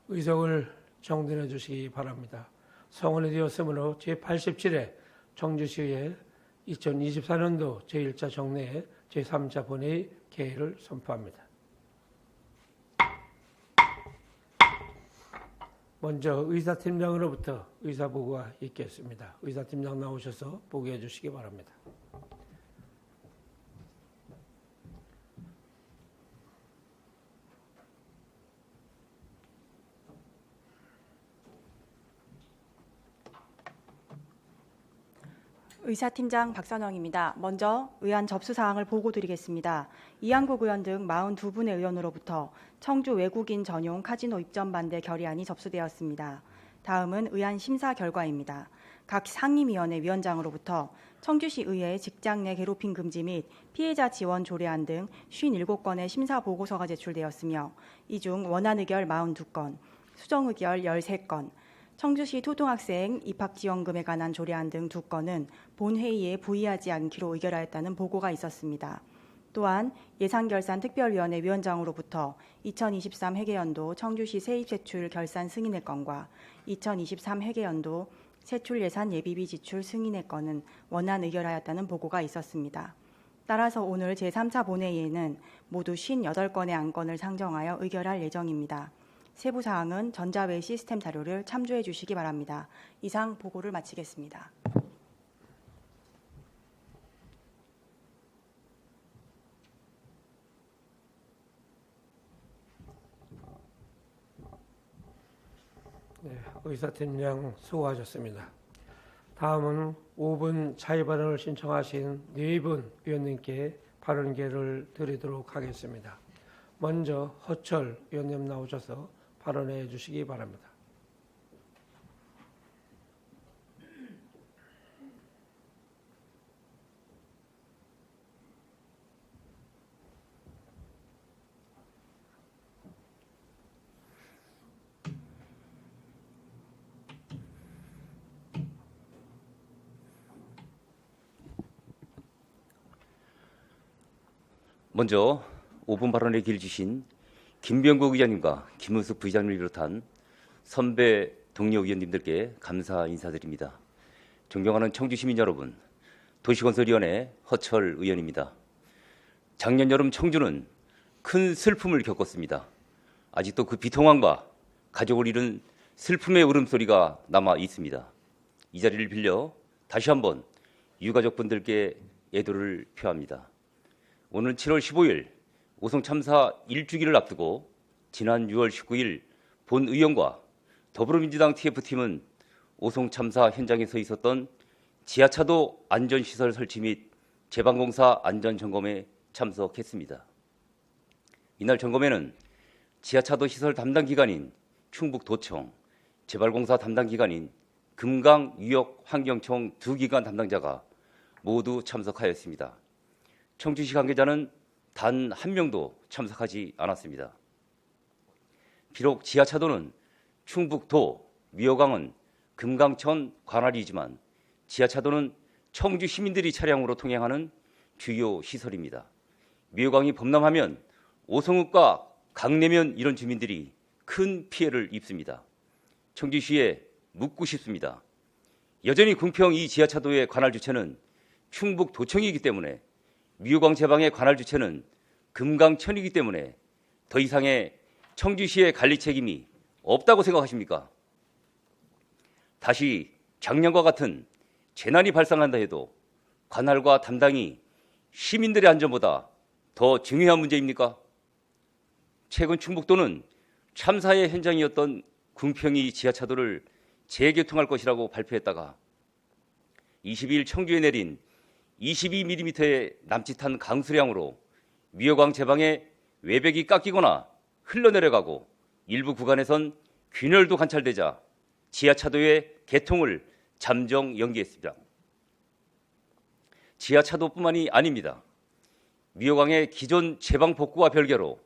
의석을 정돈해 주시기 바랍니다. 성원이 되었으므로 제87회 청주시의회 2024년도 제1차 정례 제3차 본회의 개회를 선포합니다. 먼저 의사팀장으로부터 의사보고가 있겠습니다. 의사팀장 나오셔서 보고해 주시기 바랍니다. 의사팀장 박선영입니다. 먼저 의안 접수사항을 보고드리겠습니다. 이한국 의원 등 42분의 의원으로부터 청주 외국인 전용 카지노 입점 반대 결의안이 접수되었습니다. 다음은 의안 심사 결과입니다. 각 상임위원회 위원장으로부터 청주시 의회 직장 내 괴롭힘 금지 및 피해자 지원 조례안 등 57건의 심사 보고서가 제출되었으며 이 중 원안 의결 42건, 수정 의결 13건, 청주시 초등학생 입학지원금에 관한 조례안 등 2건은 본회의에 부의하지 않기로 의결하였다는 보고가 있었습니다. 또한 예산결산특별위원회 위원장으로부터 2023 회계연도 청주시 세입세출 결산 승인의 건과 2023 회계연도 세출 예산 예비비 지출 승인의 건은 원안 의결하였다는 보고가 있었습니다. 따라서 오늘 제3차 본회의에는 모두 58건의 안건을 상정하여 의결할 예정입니다. 세부 사항은 전자외 시스템 자료를 참조해 주시기 바랍니다. 이상 보고를 마치겠습니다. 네, 의사팀장 수고하셨습니다. 다음은 5분 자유 발언을 신청하신 4분 의원님께 발언 기회를 드리도록 하겠습니다. 먼저 허철 의원님 나오셔서 발언해 주시기 바랍니다. 먼저 5분 발언에 길 주신 김병국 의원님과 김은숙 부의장님을 비롯한 선배 동료 의원님들께 감사 인사드립니다. 존경하는 청주시민 여러분, 도시건설위원회 허철 의원입니다. 작년 여름 청주는 큰 슬픔을 겪었습니다. 아직도 그 비통함과 가족을 잃은 슬픔의 울음소리가 남아 있습니다. 이 자리를 빌려 다시 한번 유가족분들께 애도를 표합니다. 오늘 7월 15일 오송 참사 1주기를 앞두고 지난 6월 19일 본 의원과 더불어민주당 TF팀은 오송 참사 현장에 서 있었던 지하차도 안전시설 설치 및 제방공사 안전점검에 참석했습니다. 이날 점검에는 지하차도 시설 담당 기관인 충북도청, 제발공사 담당 기관인 금강유역환경청 두 기관 담당자가 모두 참석하였습니다. 청주시 관계자는 단 한 명도 참석하지 않았습니다. 비록 지하차도는 충북도, 미어강은 금강천 관할이지만 지하차도는 청주 시민들이 차량으로 통행하는 주요 시설입니다. 미어강이 범람하면 오송읍과 강내면 이런 주민들이 큰 피해를 입습니다. 청주시에 묻고 싶습니다. 여전히 궁평 이 지하차도의 관할 주체는 충북도청이기 때문에 미어강 제방의 관할 주체는 금강천이기 때문에 더 이상의 청주시의 관리 책임이 없다고 생각하십니까? 다시 작년과 같은 재난이 발생한다 해도 관할과 담당이 시민들의 안전보다 더 중요한 문제입니까? 최근 충북도는 참사의 현장이었던 궁평이 지하차도를 재개통할 것이라고 발표했다가 22일 청주에 내린 22mm의 남짓한 강수량으로 미어강 제방에 외벽이 깎이거나 흘러내려가고 일부 구간에선 균열도 관찰되자 지하차도의 개통을 잠정 연기했습니다. 지하차도뿐만이 아닙니다. 미어강의 기존 제방 복구와 별개로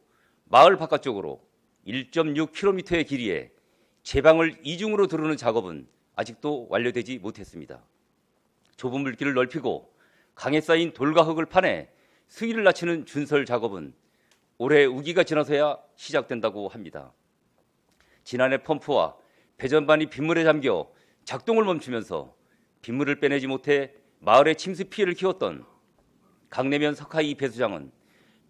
마을 바깥쪽으로 1.6km의 길이에 제방을 이중으로 두르는 작업은 아직도 완료되지 못했습니다. 좁은 물길을 넓히고 강에 쌓인 돌과 흙을 파내 수위를 낮추는 준설 작업은 올해 우기가 지나서야 시작된다고 합니다. 지난해 펌프와 배전반이 빗물에 잠겨 작동을 멈추면서 빗물을 빼내지 못해 마을의 침수 피해를 키웠던 강내면 석하이 배수장은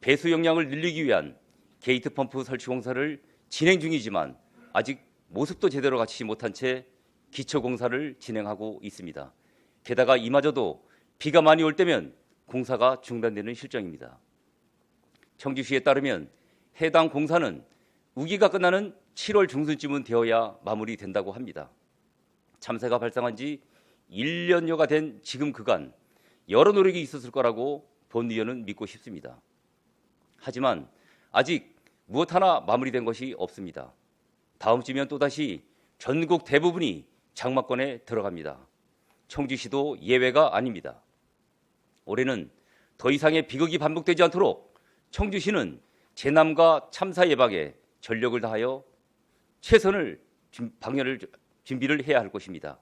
배수 용량을 늘리기 위한 게이트 펌프 설치 공사를 진행 중이지만 아직 모습도 제대로 갖추지 못한 채 기초 공사를 진행하고 있습니다. 게다가 이마저도 비가 많이 올 때면 공사가 중단되는 실정입니다. 청주시에 따르면 해당 공사는 우기가 끝나는 7월 중순쯤은 되어야 마무리된다고 합니다. 참사가 발생한 지 1년여가 된 지금 그간 여러 노력이 있었을 거라고 본 의원은 믿고 싶습니다. 하지만 아직 무엇 하나 마무리된 것이 없습니다. 다음 주면 또다시 전국 대부분이 장마권에 들어갑니다. 청주시도 예외가 아닙니다. 올해는 더 이상의 비극이 반복되지 않도록 청주시는 재난과 참사 예방에 전력을 다하여 최선을 방역을 준비를 해야 할 것입니다.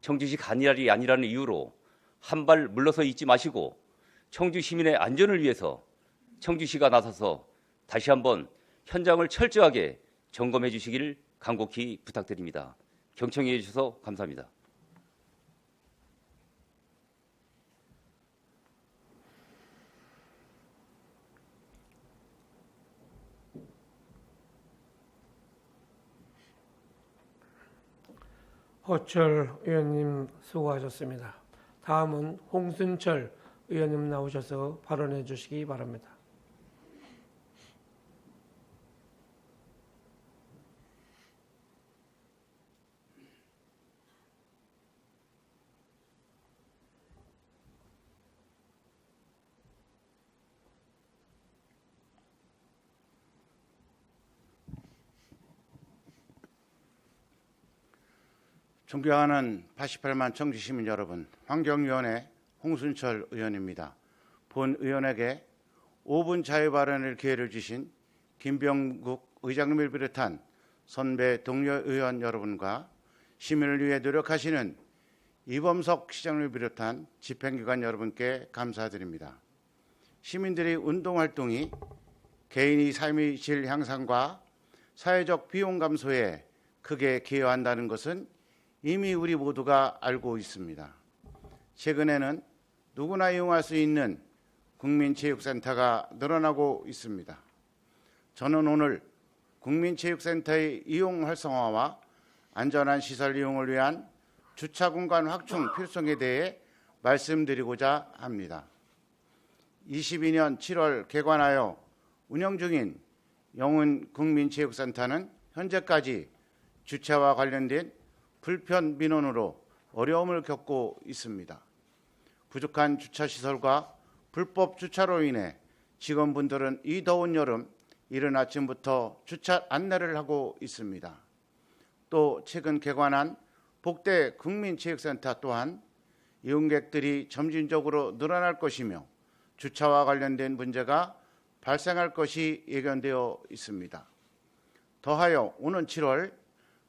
청주시 간이랄이 아니라는 이유로 한 발 물러서 있지 마시고 청주 시민의 안전을 위해서 청주시가 나서서 다시 한번 현장을 철저하게 점검해 주시길 간곡히 부탁드립니다. 경청해 주셔서 감사합니다. 호철 의원님 수고하셨습니다. 다음은 홍순철 의원님 나오셔서 발언해 주시기 바랍니다. 존경하는 88만 청주 시민 여러분, 환경위원회 홍순철 의원입니다. 본 의원에게 5분 자유 발언의 기회를 주신 김병국 의장님을 비롯한 선배 동료 의원 여러분과 시민을 위해 노력하시는 이범석 시장님을 비롯한 집행기관 여러분께 감사드립니다. 시민들의 운동활동이 개인의 삶의 질 향상과 사회적 비용 감소에 크게 기여한다는 것은 이미 우리 모두가 알고 있습니다. 최근에는 누구나 이용할 수 있는 국민체육센터가 늘어나고 있습니다. 저는 오늘 국민체육센터의 이용 활성화와 안전한 시설 이용을 위한 주차 공간 확충 필요성에 대해 말씀드리고자 합니다. 22년 7월 개관하여 운영 중인 영훈 국민체육센터는 현재까지 주차와 관련된 불편 민원으로 어려움을 겪고 있습니다. 부족한 주차시설과 불법 주차로 인해 직원분들은 이 더운 여름 이른 아침부터 주차 안내를 하고 있습니다. 또 최근 개관한 복대 국민체육센터 또한 이용객들이 점진적으로 늘어날 것이며 주차와 관련된 문제가 발생할 것이 예견되어 있습니다. 더하여 오는 7월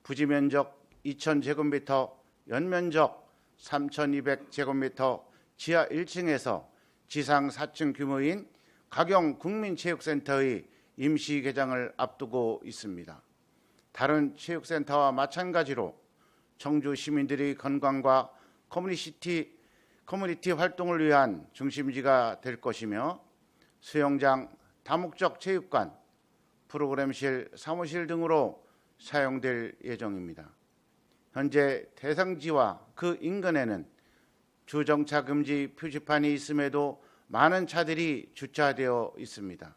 부지 면적 2,000제곱미터, 연면적 3,200제곱미터, 지하 1층에서 지상 4층 규모인 가경 국민체육센터의 임시 개장을 앞두고 있습니다. 다른 체육센터와 마찬가지로 청주 시민들의 건강과 커뮤니티 활동을 위한 중심지가 될 것이며 수영장, 다목적 체육관, 프로그램실, 사무실 등으로 사용될 예정입니다. 현재 대상지와 그 인근에는 주정차 금지 표지판이 있음에도 많은 차들이 주차되어 있습니다.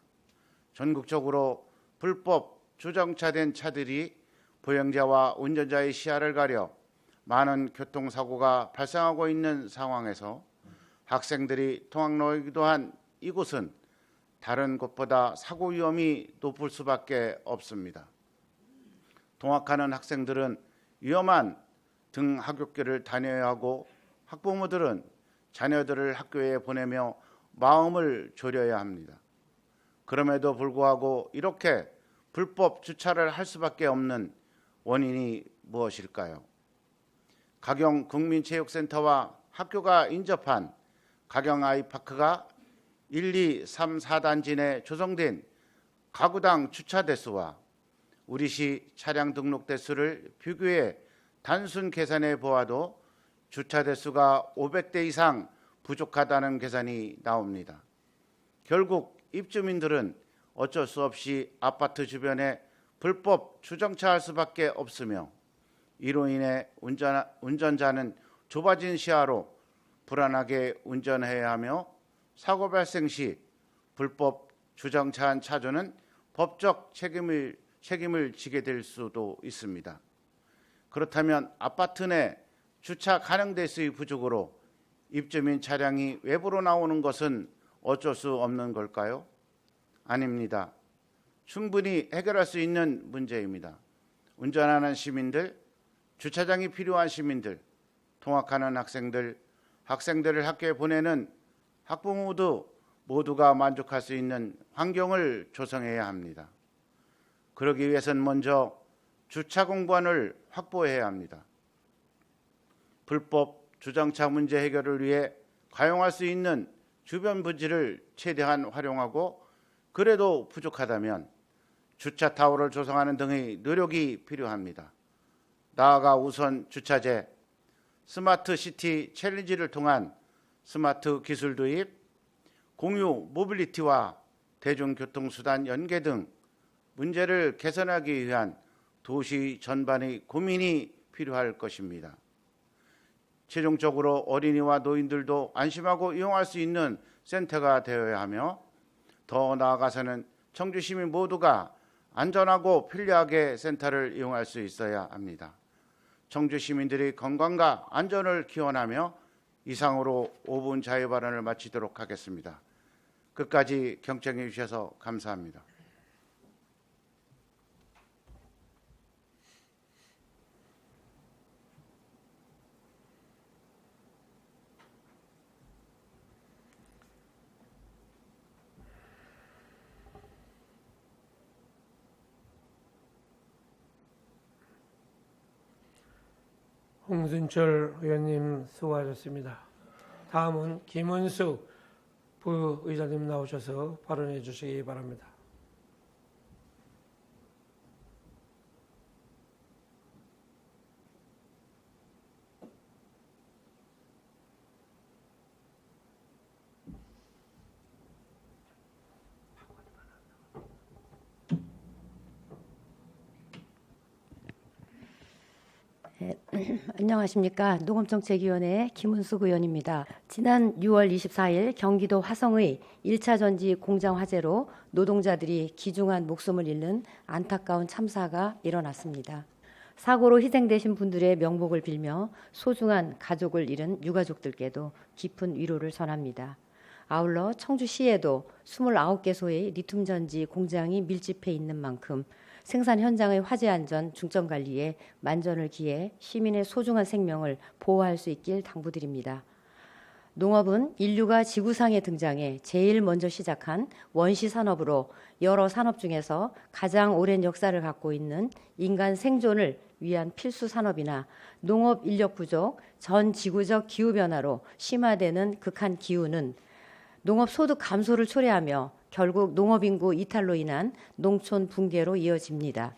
전국적으로 불법 주정차된 차들이 보행자와 운전자의 시야를 가려 많은 교통사고가 발생하고 있는 상황에서 학생들이 통학로이기도 한 이곳은 다른 곳보다 사고 위험이 높을 수밖에 없습니다. 통학하는 학생들은 위험한 등하굣길을 다녀야 하고 학부모들은 자녀들을 학교에 보내며 마음을 졸여야 합니다. 그럼에도 불구하고 이렇게 불법 주차를 할 수밖에 없는 원인이 무엇일까요? 가경 국민체육센터와 학교가 인접한 가경 아이파크가 1, 2, 3, 4단지 내 조성된 가구당 주차 대수와 우리시 차량 등록 대수를 비교해 단순 계산해 보아도 주차 대수가 500대 이상 부족하다는 계산이 나옵니다. 결국 입주민들은 어쩔 수 없이 아파트 주변에 불법 주정차할 수밖에 없으며 이로 인해 운전자는 좁아진 시야로 불안하게 운전해야 하며 사고 발생 시 불법 주정차한 차주는 법적 책임을 지게 될 수도 있습니다. 그렇다면 아파트 내 주차 가능 대수의 부족으로 입주민 차량이 외부로 나오는 것은 어쩔 수 없는 걸까요? 아닙니다. 충분히 해결할 수 있는 문제입니다. 운전하는 시민들, 주차장이 필요한 시민들, 통학하는 학생들, 학생들을 학교에 보내는 학부모도 모두가 만족할 수 있는 환경을 조성해야 합니다. 그러기 위해서는 먼저 주차 공간을 확보해야 합니다. 불법 주정차 문제 해결을 위해 가용할 수 있는 주변 부지를 최대한 활용하고 그래도 부족하다면 주차 타워를 조성하는 등의 노력이 필요합니다. 나아가 우선 주차제, 스마트 시티 챌린지를 통한 스마트 기술 도입, 공유 모빌리티와 대중교통수단 연계 등 문제를 개선하기 위한 도시 전반의 고민이 필요할 것입니다. 최종적으로 어린이와 노인들도 안심하고 이용할 수 있는 센터가 되어야 하며 더 나아가서는 청주 시민 모두가 안전하고 편리하게 센터를 이용할 수 있어야 합니다. 청주 시민들의 건강과 안전을 기원하며 이상으로 5분 자유 발언을 마치도록 하겠습니다. 끝까지 경청해 주셔서 감사합니다. 홍순철 의원님 수고하셨습니다. 다음은 김은숙 부의장님 나오셔서 발언해 주시기 바랍니다. 안녕하십니까. 농업정책위원회 김은숙 의원입니다. 지난 6월 24일 경기도 화성의 1차 전지 공장 화재로 노동자들이 귀중한 목숨을 잃는 안타까운 참사가 일어났습니다. 사고로 희생되신 분들의 명복을 빌며 소중한 가족을 잃은 유가족들께도 깊은 위로를 전합니다. 아울러 청주시에도 29개소의 리튬전지 공장이 밀집해 있는 만큼 생산 현장의 화재 안전 중점 관리에 만전을 기해 시민의 소중한 생명을 보호할 수 있길 당부드립니다. 농업은 인류가 지구상에 등장해 제일 먼저 시작한 원시 산업으로 여러 산업 중에서 가장 오랜 역사를 갖고 있는 인간 생존을 위한 필수 산업이나 농업 인력 부족, 전 지구적 기후 변화로 심화되는 극한 기후는 농업 소득 감소를 초래하며 결국 농업인구 이탈로 인한 농촌 붕괴로 이어집니다.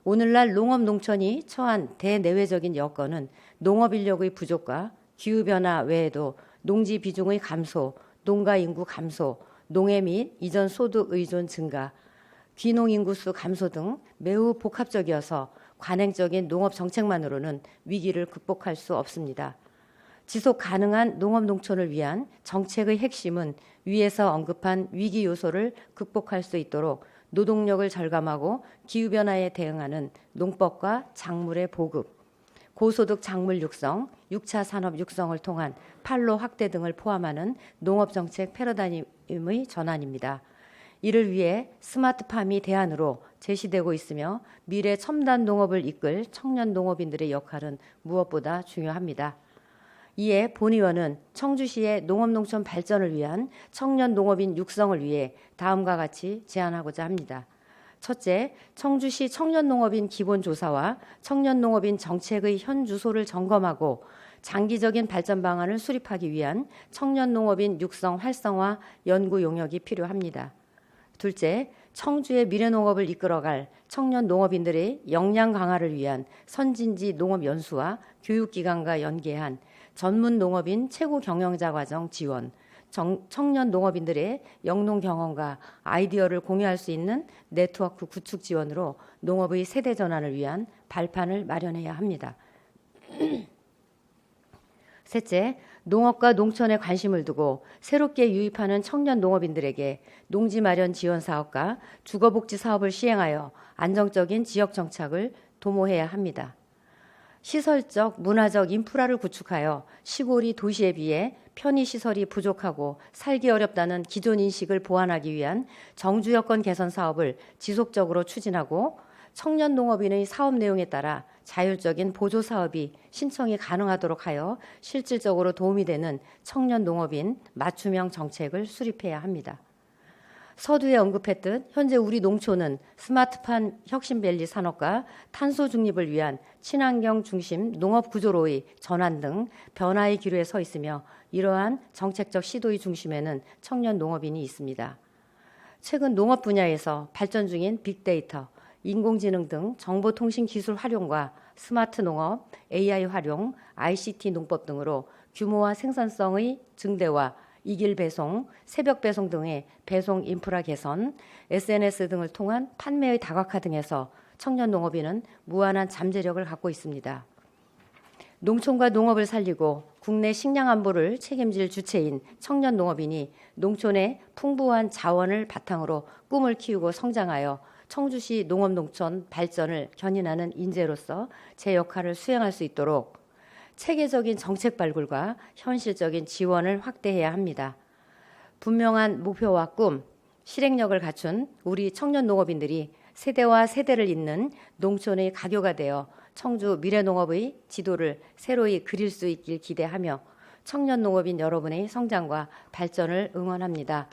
오늘날 농업 농촌이 처한 대내외적인 여건은 농업 인력의 부족과 기후변화 외에도 농지 비중의 감소, 농가 인구 감소, 농해 및 이전 소득 의존 증가, 귀농 인구수 감소 등 매우 복합적이어서 관행적인 농업 정책만으로는 위기를 극복할 수 없습니다. 지속 가능한 농업 농촌을 위한 정책의 핵심은 위에서 언급한 위기 요소를 극복할 수 있도록 노동력을 절감하고 기후변화에 대응하는 농법과 작물의 보급, 고소득 작물 육성, 6차 산업 육성을 통한 판로 확대 등을 포함하는 농업정책 패러다임의 전환입니다. 이를 위해 스마트팜이 대안으로 제시되고 있으며 미래 첨단 농업을 이끌 청년 농업인들의 역할은 무엇보다 중요합니다. 이에 본 의원은 청주시의 농업농촌 발전을 위한 청년 농업인 육성을 위해 다음과 같이 제안하고자 합니다. 첫째, 청주시 청년농업인 기본조사와 청년농업인 정책의 현 주소를 점검하고 장기적인 발전 방안을 수립하기 위한 청년농업인 육성 활성화 연구 용역이 필요합니다. 둘째, 청주의 미래농업을 이끌어갈 청년 농업인들의 역량 강화를 위한 선진지 농업 연수와 교육기관과 연계한 전문 농업인 최고 경영자 과정 지원, 청년 농업인들의 영농 경험과 아이디어를 공유할 수 있는 네트워크 구축 지원으로 농업의 세대 전환을 위한 발판을 마련해야 합니다. 셋째, 농업과 농촌에 관심을 두고 새롭게 유입하는 청년 농업인들에게 농지 마련 지원 사업과 주거복지 사업을 시행하여 안정적인 지역 정착을 도모해야 합니다. 시설적, 문화적 인프라를 구축하여 시골이 도시에 비해 편의시설이 부족하고 살기 어렵다는 기존 인식을 보완하기 위한 정주 여건 개선 사업을 지속적으로 추진하고 청년 농업인의 사업 내용에 따라 자율적인 보조 사업이 신청이 가능하도록 하여 실질적으로 도움이 되는 청년 농업인 맞춤형 정책을 수립해야 합니다. 서두에 언급했듯 현재 우리 농촌은 스마트팜 혁신밸리 산업과 탄소 중립을 위한 친환경 중심 농업 구조로의 전환 등 변화의 기로에 서 있으며 이러한 정책적 시도의 중심에는 청년 농업인이 있습니다. 최근 농업 분야에서 발전 중인 빅데이터, 인공지능 등 정보통신 기술 활용과 스마트 농업, AI 활용, ICT 농법 등으로 규모와 생산성의 증대와 이길 배송, 새벽 배송 등의 배송 인프라 개선, SNS 등을 통한 판매의 다각화 등에서 청년 농업인은 무한한 잠재력을 갖고 있습니다. 농촌과 농업을 살리고 국내 식량 안보를 책임질 주체인 청년 농업인이 농촌의 풍부한 자원을 바탕으로 꿈을 키우고 성장하여 청주시 농업농촌 발전을 견인하는 인재로서 제 역할을 수행할 수 있도록 체계적인 정책 발굴과 현실적인 지원을 확대해야 합니다. 분명한 목표와 꿈, 실행력을 갖춘 우리 청년 농업인들이 세대와 세대를 잇는 농촌의 가교가 되어 청주 미래농업의 지도를 새로이 그릴 수 있길 기대하며 청년 농업인 여러분의 성장과 발전을 응원합니다.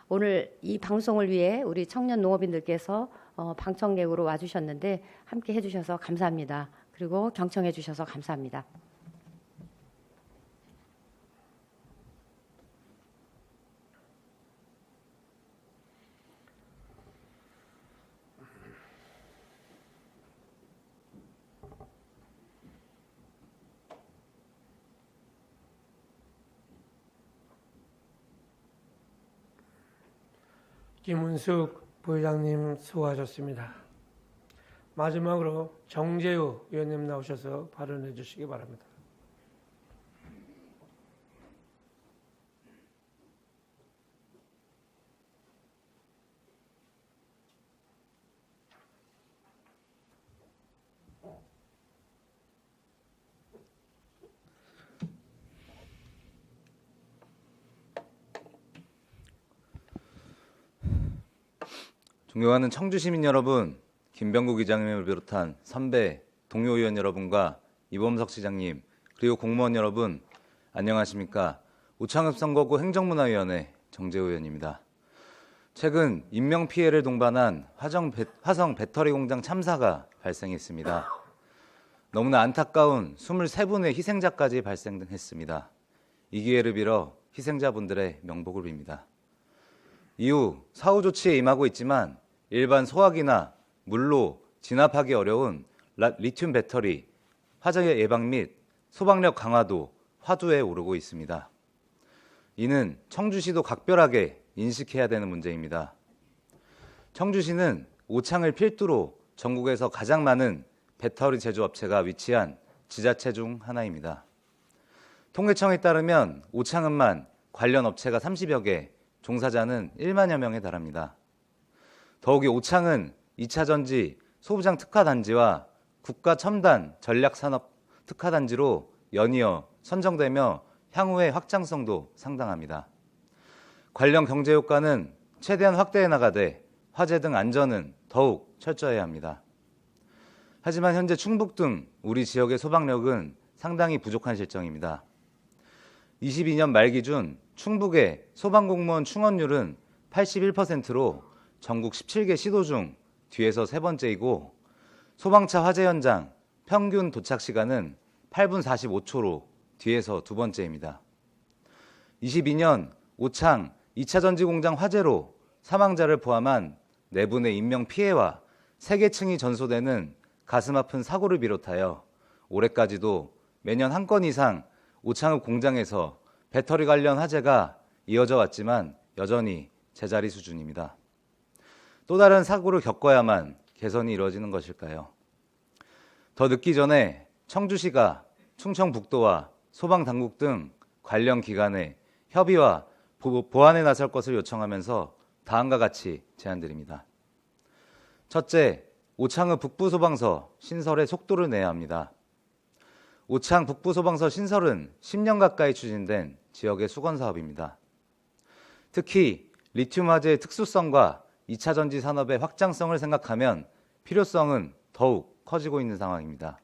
오늘 이 방송을 위해 우리 청년 농업인들께서 방청객으로 와주셨는데 함께 해주셔서 감사합니다. 그리고 경청해 주셔서 감사합니다. 김은숙 부회장님 수고하셨습니다. 마지막으로 정재우 의원님 나오셔서 발언해 주시기 바랍니다. 존경하는 청주 시민 여러분, 김병국 의장님을 비롯한 선배 동료 의원 여러분과 이범석 시장님 그리고 공무원 여러분 안녕하십니까? 오창읍선거구 행정문화위원회 정재우 의원입니다. 최근 인명피해를 동반한 화성 배터리 공장 참사가 발생했습니다. 너무나 안타까운 23분의 희생자까지 발생했습니다. 이 기회를 빌어 희생자분들의 명복을 빕니다. 이후 사후 조치에 임하고 있지만 일반 소화기나 물로 진압하기 어려운 리튬 배터리, 화재 예방 및 소방력 강화도 화두에 오르고 있습니다. 이는 청주시도 각별하게 인식해야 되는 문제입니다. 청주시는 오창을 필두로 전국에서 가장 많은 배터리 제조업체가 위치한 지자체 중 하나입니다. 통계청에 따르면 오창은만 관련 업체가 30여 개, 종사자는 1만여 명에 달합니다. 더욱이 오창은 2차 전지 소부장 특화단지와 국가 첨단 전략산업 특화단지로 연이어 선정되며 향후의 확장성도 상당합니다. 관련 경제 효과는 최대한 확대해 나가되 화재 등 안전은 더욱 철저해야 합니다. 하지만 현재 충북 등 우리 지역의 소방력은 상당히 부족한 실정입니다. 22년 말 기준 충북의 소방공무원 충원율은 81%로 전국 17개 시도 중 뒤에서 세 번째이고 소방차 화재 현장 평균 도착 시간은 8분 45초로 뒤에서 두 번째입니다. 22년 오창 2차 전지 공장 화재로 사망자를 포함한 내분의 인명 피해와 세계층이 전소되는 가슴 아픈 사고를 비롯하여 올해까지도 매년 한 건 이상 오창읍 공장에서 배터리 관련 화재가 이어져 왔지만 여전히 제자리 수준입니다. 또 다른 사고를 겪어야만 개선이 이루어지는 것일까요? 더 늦기 전에 청주시가 충청북도와 소방당국 등 관련 기관의 협의와 보완에 나설 것을 요청하면서 다음과 같이 제안드립니다. 첫째, 오창읍 북부소방서 신설에 속도를 내야 합니다. 오창 북부소방서 신설은 10년 가까이 추진된 지역의 수건사업입니다. 특히 리튬 화재의 특수성과 2차 전지 산업의 확장성을 생각하면 필요성은 더욱 커지고 있는 상황입니다.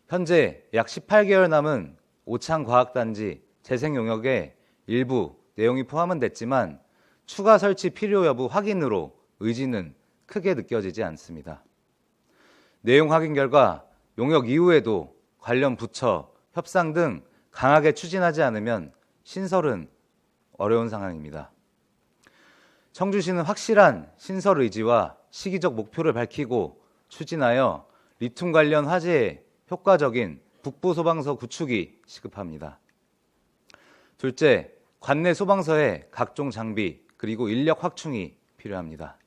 현재 약 18개월 남은 오창과학단지 재생 용역에 일부 내용이 포함은 됐지만 추가 설치 필요 여부 확인으로 의지는 크게 느껴지지 않습니다. 내용 확인 결과 용역 이후에도 관련 부처, 협상 등 강하게 추진하지 않으면 신설은 어려운 상황입니다. 청주시는 확실한 신설 의지와 시기적 목표를 밝히고 추진하여 리튬 관련 화재에 효과적인 북부소방서 구축이 시급합니다. 둘째, 관내 소방서의 각종 장비 그리고 인력 확충이 필요합니다.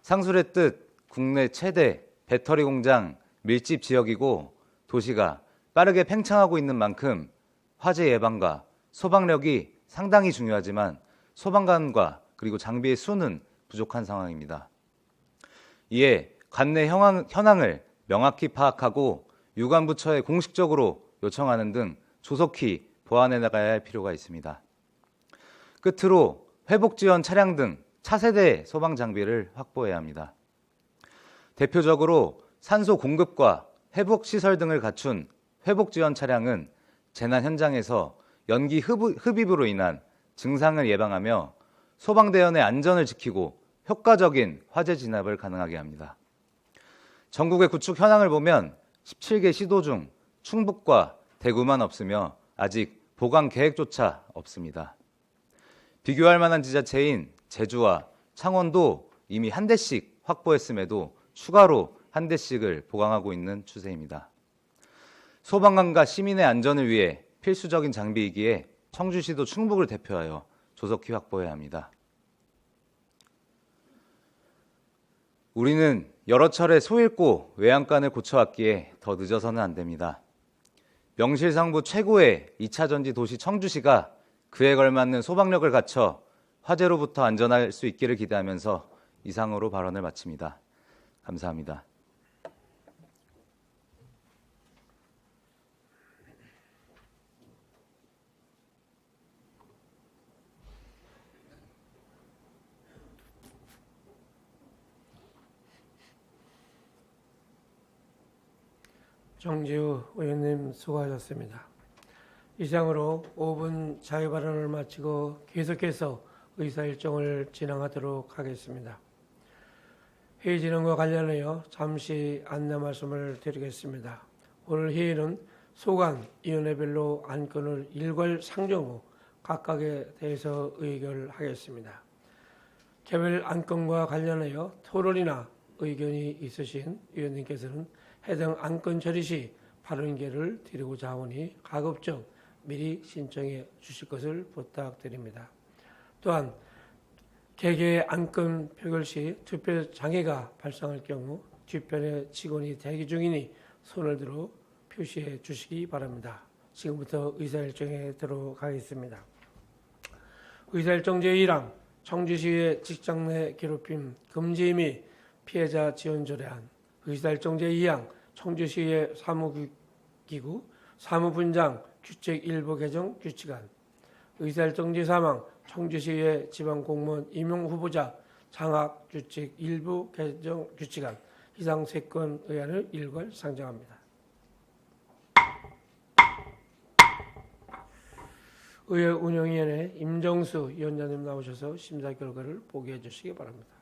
상술했듯 국내 최대 배터리 공장 밀집 지역이고 도시가 빠르게 팽창하고 있는 만큼 화재 예방과 소방력이 상당히 중요하지만 소방관과 그리고 장비의 수는 부족한 상황입니다. 이에 관내 현황을 명확히 파악하고 유관부처에 공식적으로 요청하는 등 조속히 보완해 나가야 할 필요가 있습니다. 끝으로 회복지원 차량 등 차세대 소방 장비를 확보해야 합니다. 대표적으로 산소 공급과 회복시설 등을 갖춘 회복지원 차량은 재난 현장에서 연기 흡입으로 인한 증상을 예방하며 소방대원의 안전을 지키고 효과적인 화재 진압을 가능하게 합니다. 전국의 구축 현황을 보면 17개 시도 중 충북과 대구만 없으며 아직 보강 계획조차 없습니다. 비교할 만한 지자체인 제주와 창원도 이미 한 대씩 확보했음에도 추가로 한 대씩을 보강하고 있는 추세입니다. 소방관과 시민의 안전을 위해 필수적인 장비이기에 청주시도 충북을 대표하여 조속히 확보해야 합니다. 우리는 여러 차례 소잃고 외양간을 고쳐왔기에 더 늦어서는 안 됩니다. 명실상부 최고의 2차 전지 도시 청주시가 그에 걸맞는 소방력을 갖춰 화재로부터 안전할 수 있기를 기대하면서 이상으로 발언을 마칩니다. 감사합니다. 정재우 의원님 수고하셨습니다. 이상으로 5분 자유 발언을 마치고 계속해서 의사 일정을 진행하도록 하겠습니다. 회의 진행과 관련하여 잠시 안내 말씀을 드리겠습니다. 오늘 회의는 소관위원회별로 안건을 일괄 상정 후 각각에 대해서 의결하겠습니다. 개별 안건과 관련하여 토론이나 의견이 있으신 위원님께서는 해당 안건 처리 시 발언 기회를 드리고자 하오니 가급적 미리 신청해 주실 것을 부탁드립니다. 또한 개개 안건 표결 시 투표 장애가 발생할 경우 뒷편에 직원이 대기 중이니 손을 들어 표시해 주시기 바랍니다. 지금부터 의사일정에 들어가겠습니다. 의사일정 제1항 청주시의 직장 내 괴롭힘 금지 및 피해자 지원 조례안. 의사일정 제2항 청주시의 사무기구 사무분장 규칙 일부 개정 규칙안. 의사일정 제3항 청주시의 지방공무원 임용 후보자 장학 규칙 일부 개정 규칙안. 이상 3건 의안을 일괄 상정합니다. 의회 운영위원회 임정수 위원장님 나오셔서 심사 결과를 보고해 주시기 바랍니다.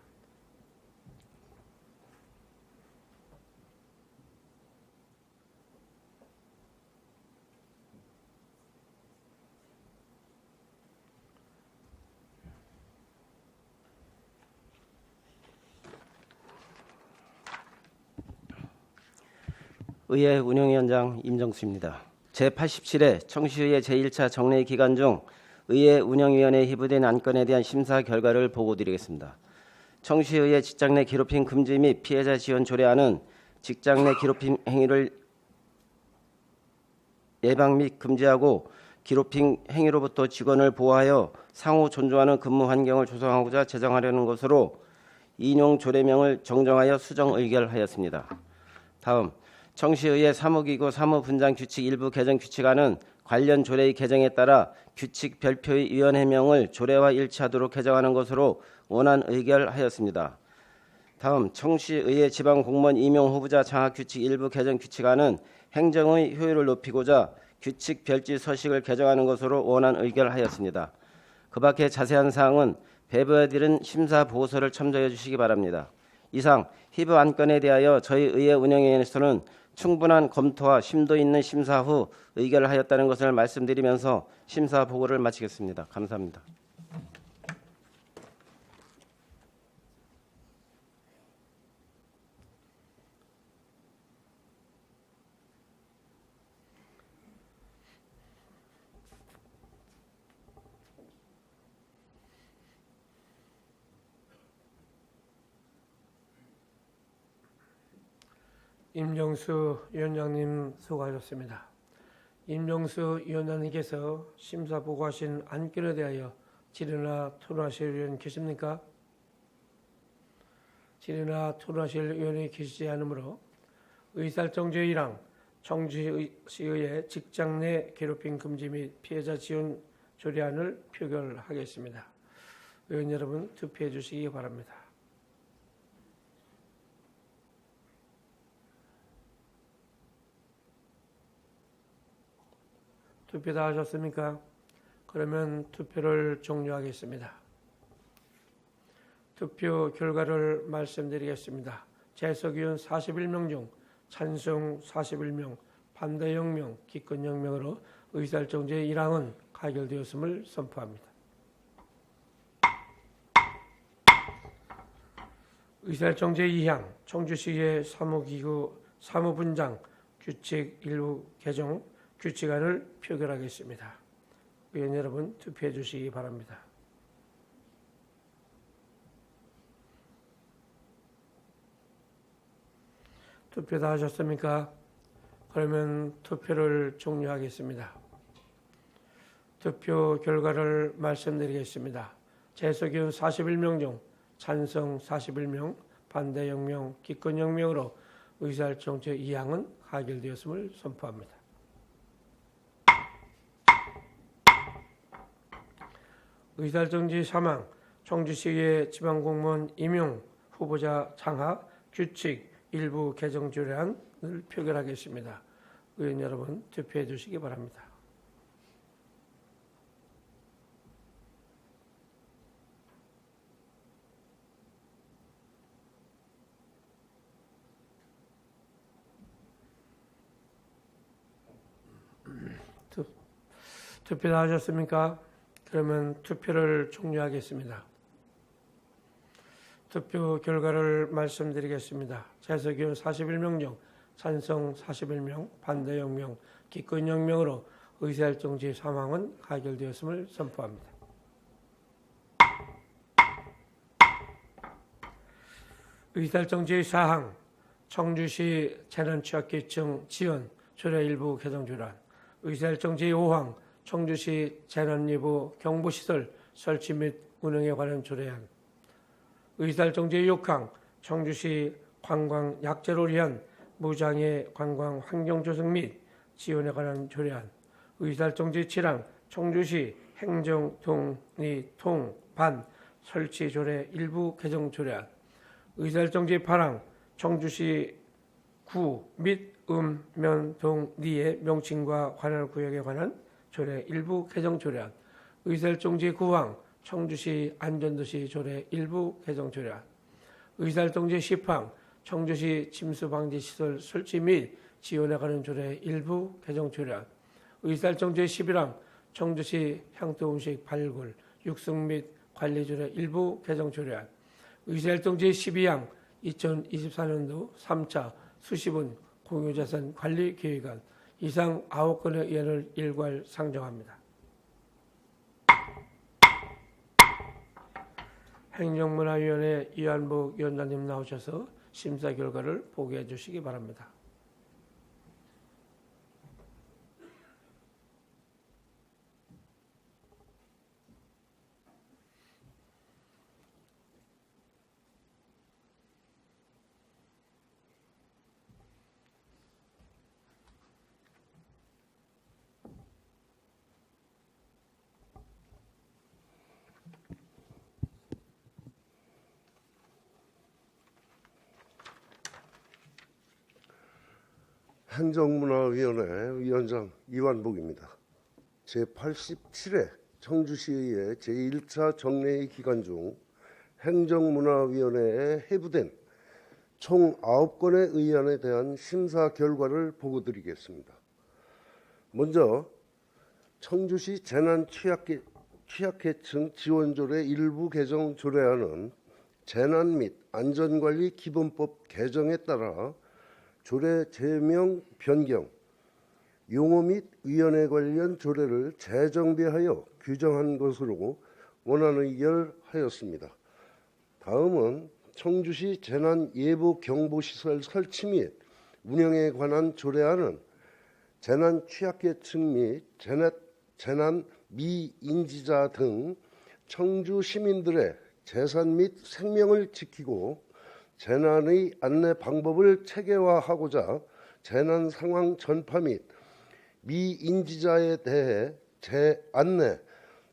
의회 운영위원장 임정수입니다. 제87회 청주시의회 제1차 정례 기간 중 의회 운영위원회에 회부된 안건에 대한 심사 결과를 보고드리겠습니다. 청주시의회 직장 내 괴롭힘 금지 및 피해자 지원 조례안은 직장 내 괴롭힘 행위를 예방 및 금지하고 괴롭힘 행위로부터 직원을 보호하여 상호 존중하는 근무 환경을 조성하고자 제정하려는 것으로 인용 조례명을 정정하여 수정 의결하였습니다. 다음 청주시의회 사무기구 사무분장 규칙 일부 개정 규칙안은 관련 조례의 개정에 따라 규칙 별표의 위원회명을 조례와 일치하도록 개정하는 것으로 원안 의결하였습니다. 다음 청주시의회 지방공무원 임용 후보자 장학 규칙 일부 개정 규칙안은 행정의 효율을 높이고자 규칙 별지 서식을 개정하는 것으로 원안 의결하였습니다. 그 밖에 자세한 사항은 배부해드린 심사 보고서를 참조해 주시기 바랍니다. 이상 회부 안건에 대하여 저희 의회 운영위원회에서는 충분한 검토와 심도 있는 심사 후 의결하였다는 것을 말씀드리면서 심사 보고를 마치겠습니다. 감사합니다. 임정수 위원장님 수고하셨습니다. 임정수 위원장님께서 심사 보고하신 안건에 대하여 질의나 토론하실 의원 계십니까? 질의나 토론하실 의원이 계시지 않으므로 의사일정 제1항 청주시의회 직장 내 괴롭힘 금지 및 피해자 지원 조례안을 표결하겠습니다. 의원 여러분 투표해 주시기 바랍니다. 투표 다 하셨습니까? 그러면 투표를 종료하겠습니다. 투표 결과를 말씀드리겠습니다. 재석위원 41명 중 찬성 41명, 반대 0명, 기권 0명으로 의사일정 제1항은 가결되었음을 선포합니다. 의사일정 제2항 청주시의 사무기구 사무분장 규칙 일부 개정 규칙안을 표결하겠습니다. 의원 여러분 투표해 주시기 바랍니다. 투표 다 하셨습니까? 그러면 투표를 종료하겠습니다. 투표 결과를 말씀드리겠습니다. 재석위원 41명 중 찬성 41명, 반대 0명, 기권 0명으로 의사일정 제2항은 가결되었음을 선포합니다. 의사일정 제3항 청주시의 지방공무원 임용 후보자 장학 규칙 일부 개정 조례안을 표결하겠습니다. 의원 여러분 투표해 주시기 바랍니다. 투표 다 하셨습니까? 그러면 투표를 종료하겠습니다. 투표 결과를 말씀드리겠습니다. 재석위원 41명 중 찬성 41명, 반대 0명, 기권 0명으로 의사일정 제3항은 가결되었음을 선포합니다. 의사일정 제4항 청주시 재난취약계층 지원 조례 일부 개정 조례안, 의사일정 제5항 청주시 재난예보 경보시설 설치 및 운영에 관한 조례안, 의사일정 제6항 청주시 관광 약제를 위한 무장애 관광 환경 조성 및 지원에 관한 조례안, 의사일정 제7항 청주시 행정 동반 설치 조례 일부 개정 조례안, 의사일정 제8항 청주시 구 및 면, 동, 리의 명칭과 관할 구역에 관한 조례 일부 개정 조례안, 의사일정 제9항 청주시 안전도시 조례 일부 개정 조례안, 의사일정 제10항 청주시 침수방지시설 설치 및 지원에 관한 조례 일부 개정 조례안, 의사일정 제11항 청주시 향토음식 발굴, 육성 및 관리 조례 일부 개정 조례안, 의사일정 제12항 2024년도 3차 수시분 공유자산 관리 계획안 이상 9건의 의안을 일괄 상정합니다. 행정문화위원회 이완복 위원장님 나오셔서 심사 결과를 보고해 주시기 바랍니다. 행정문화위원회 위원장 이완복입니다. 제87회 청주시의회 제1차 정례회 기간 중 행정문화위원회에 해부된 총 9건의 의안에 대한 심사 결과를 보고드리겠습니다. 먼저 청주시 재난 취약계층 지원조례 일부 개정 조례안은 재난 및 안전관리 기본법 개정에 따라 조례 제명 변경, 용어 및 위원회 관련 조례를 재정비하여 규정한 것으로 원안 의결하였습니다. 다음은 청주시 재난 예보 경보 시설 설치 및 운영에 관한 조례안은 재난 취약계층 및 재난 미인지자 등 청주 시민들의 재산 및 생명을 지키고 재난의 안내 방법을 체계화하고자 재난 상황 전파 및 미인지자에 대해 재안내,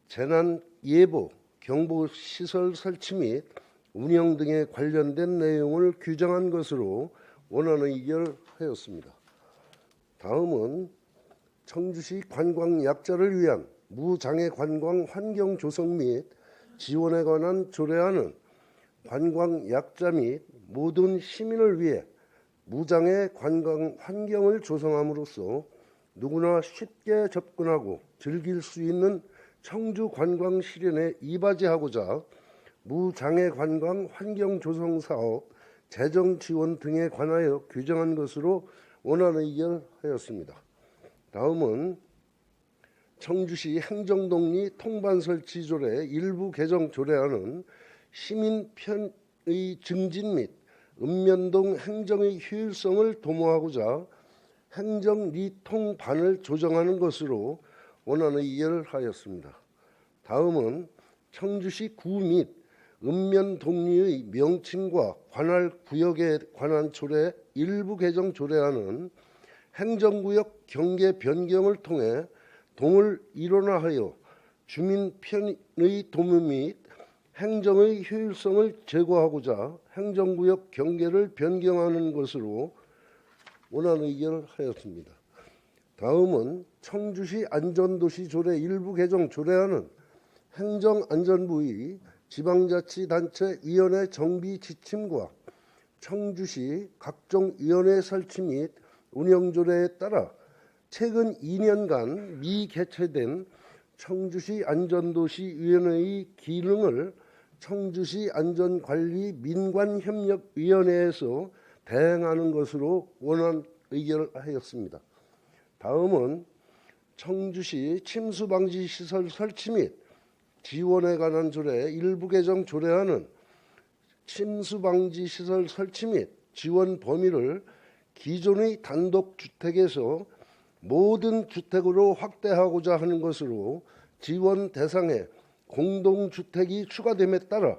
재난 예보, 경보 시설 설치 및 운영 등에 관련된 내용을 규정한 것으로 원안 의결하였습니다. 다음은 청주시 관광 약자를 위한 무장애 관광 환경 조성 및 지원에 관한 조례안은 관광 약자 및 모든 시민을 위해 무장애 관광 환경을 조성함으로써 누구나 쉽게 접근하고 즐길 수 있는 청주 관광 실현에 이바지하고자 무장애 관광 환경 조성 사업 재정 지원 등에 관하여 규정한 것으로 원안 의결하였습니다. 다음은 청주시 행정동리 통반 설치 조례 일부 개정 조례안은 시민 편의 증진 및 읍면동 행정의 효율성을 도모하고자 행정 리통반을 조정하는 것으로 원안 의결하였습니다. 다음은 청주시 구 및 읍면동리의 명칭과 관할 구역에 관한 조례 일부 개정 조례안은 행정구역 경계 변경을 통해 동을 일원화하여 주민 편의 도모 및 행정의 효율성을 제고하고자 행정구역 경계를 변경하는 것으로 원안 의결하였습니다. 다음은 청주시 안전도시 조례 일부 개정 조례안은 행정안전부의 지방자치단체위원회 정비 지침과 청주시 각종 위원회 설치 및 운영조례에 따라 최근 2년간 미개최된 청주시 안전도시위원회의 기능을 청주시 안전관리 민관협력위원회에서 대행하는 것으로 원안 의결하였습니다. 다음은 청주시 침수방지시설 설치 및 지원에 관한 조례 일부 개정 조례안은 침수방지시설 설치 및 지원 범위를 기존의 단독주택에서 모든 주택으로 확대하고자 하는 것으로 지원 대상에 공동주택이 추가됨에 따라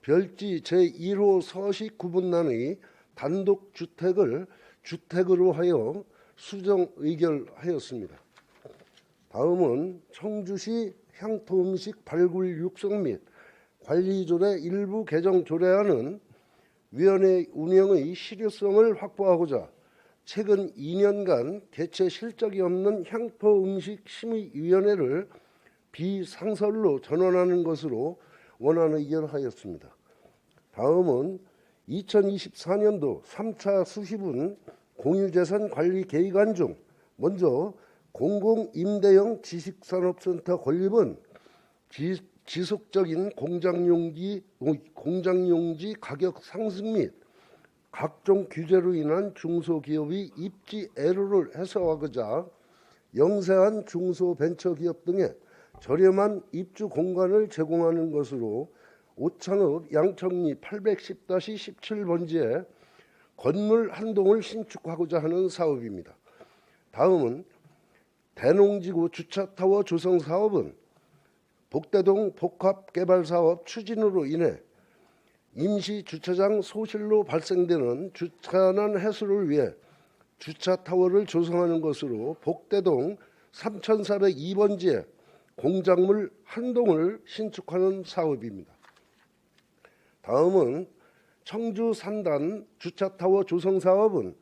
별지 제1호 서식 구분란의 단독주택을 주택으로 하여 수정 의결하였습니다. 다음은 청주시 향토음식 발굴 육성 및 관리조례 일부 개정 조례안은 위원회 운영의 실효성을 확보하고자 최근 2년간 개최 실적이 없는 향토음식심의위원회를 비상설로 전환하는 것으로 원안 의결하였습니다. 다음은 2024년도 3차 수시분 공유재산 관리 계획안 중 먼저 공공임대형 지식산업센터 건립은 지속적인 공장용지 가격 상승 및 각종 규제로 인한 중소기업의 입지 애로를 해소하고자 영세한 중소벤처기업 등에 저렴한 입주 공간을 제공하는 것으로 오창읍 양천리 810-17번지에 건물 한 동을 신축하고자 하는 사업입니다. 다음은 대농지구 주차타워 조성 사업은 복대동 복합개발사업 추진으로 인해 임시 주차장 소실로 발생되는 주차난 해소를 위해 주차타워를 조성하는 것으로 복대동 3402번지에 공작물 한 동을 신축하는 사업입니다. 다음은 청주 산단 주차타워 조성 사업은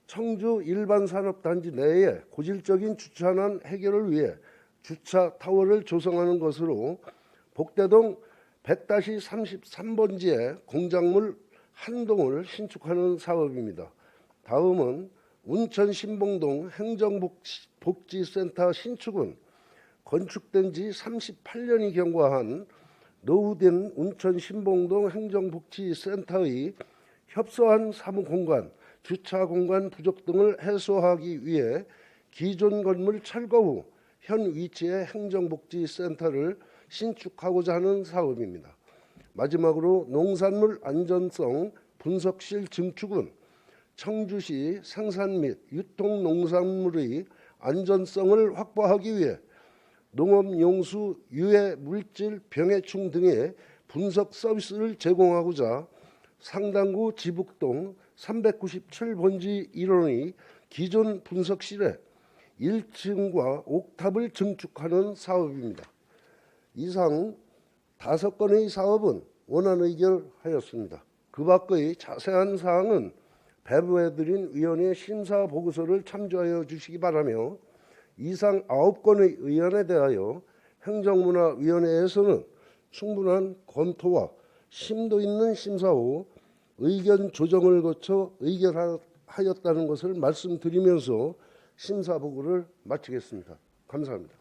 청주 일반산업단지 내에 고질적인 주차난 해결을 위해 주차타워를 조성하는 것으로 복대동 100-33번지에 공작물 한 동을 신축하는 사업입니다. 다음은 운천 신봉동 행정복지센터 신축은 건축된 지 38년이 경과한 노후된 운천 신봉동 행정복지센터의 협소한 사무공간, 주차공간 부족 등을 해소하기 위해 기존 건물 철거 후 현 위치의 행정복지센터를 신축하고자 하는 사업입니다. 마지막으로 농산물 안전성 분석실 증축은 청주시 생산 및 유통 농산물의 안전성을 확보하기 위해 농업용수 유해 물질 병해충 등의 분석 서비스를 제공하고자 상당구 지북동 397번지 일원의 기존 분석실에 1층과 옥탑을 증축하는 사업입니다. 이상 5건의 사업은 원안 의결하였습니다. 그 밖의 자세한 사항은 배부해드린 위원회 심사 보고서를 참조하여 주시기 바라며 이상 9건의 의안에 대하여 행정문화위원회에서는 충분한 검토와 심도 있는 심사 후 의견 조정을 거쳐 의결하였다는 것을 말씀드리면서 심사 보고를 마치겠습니다. 감사합니다.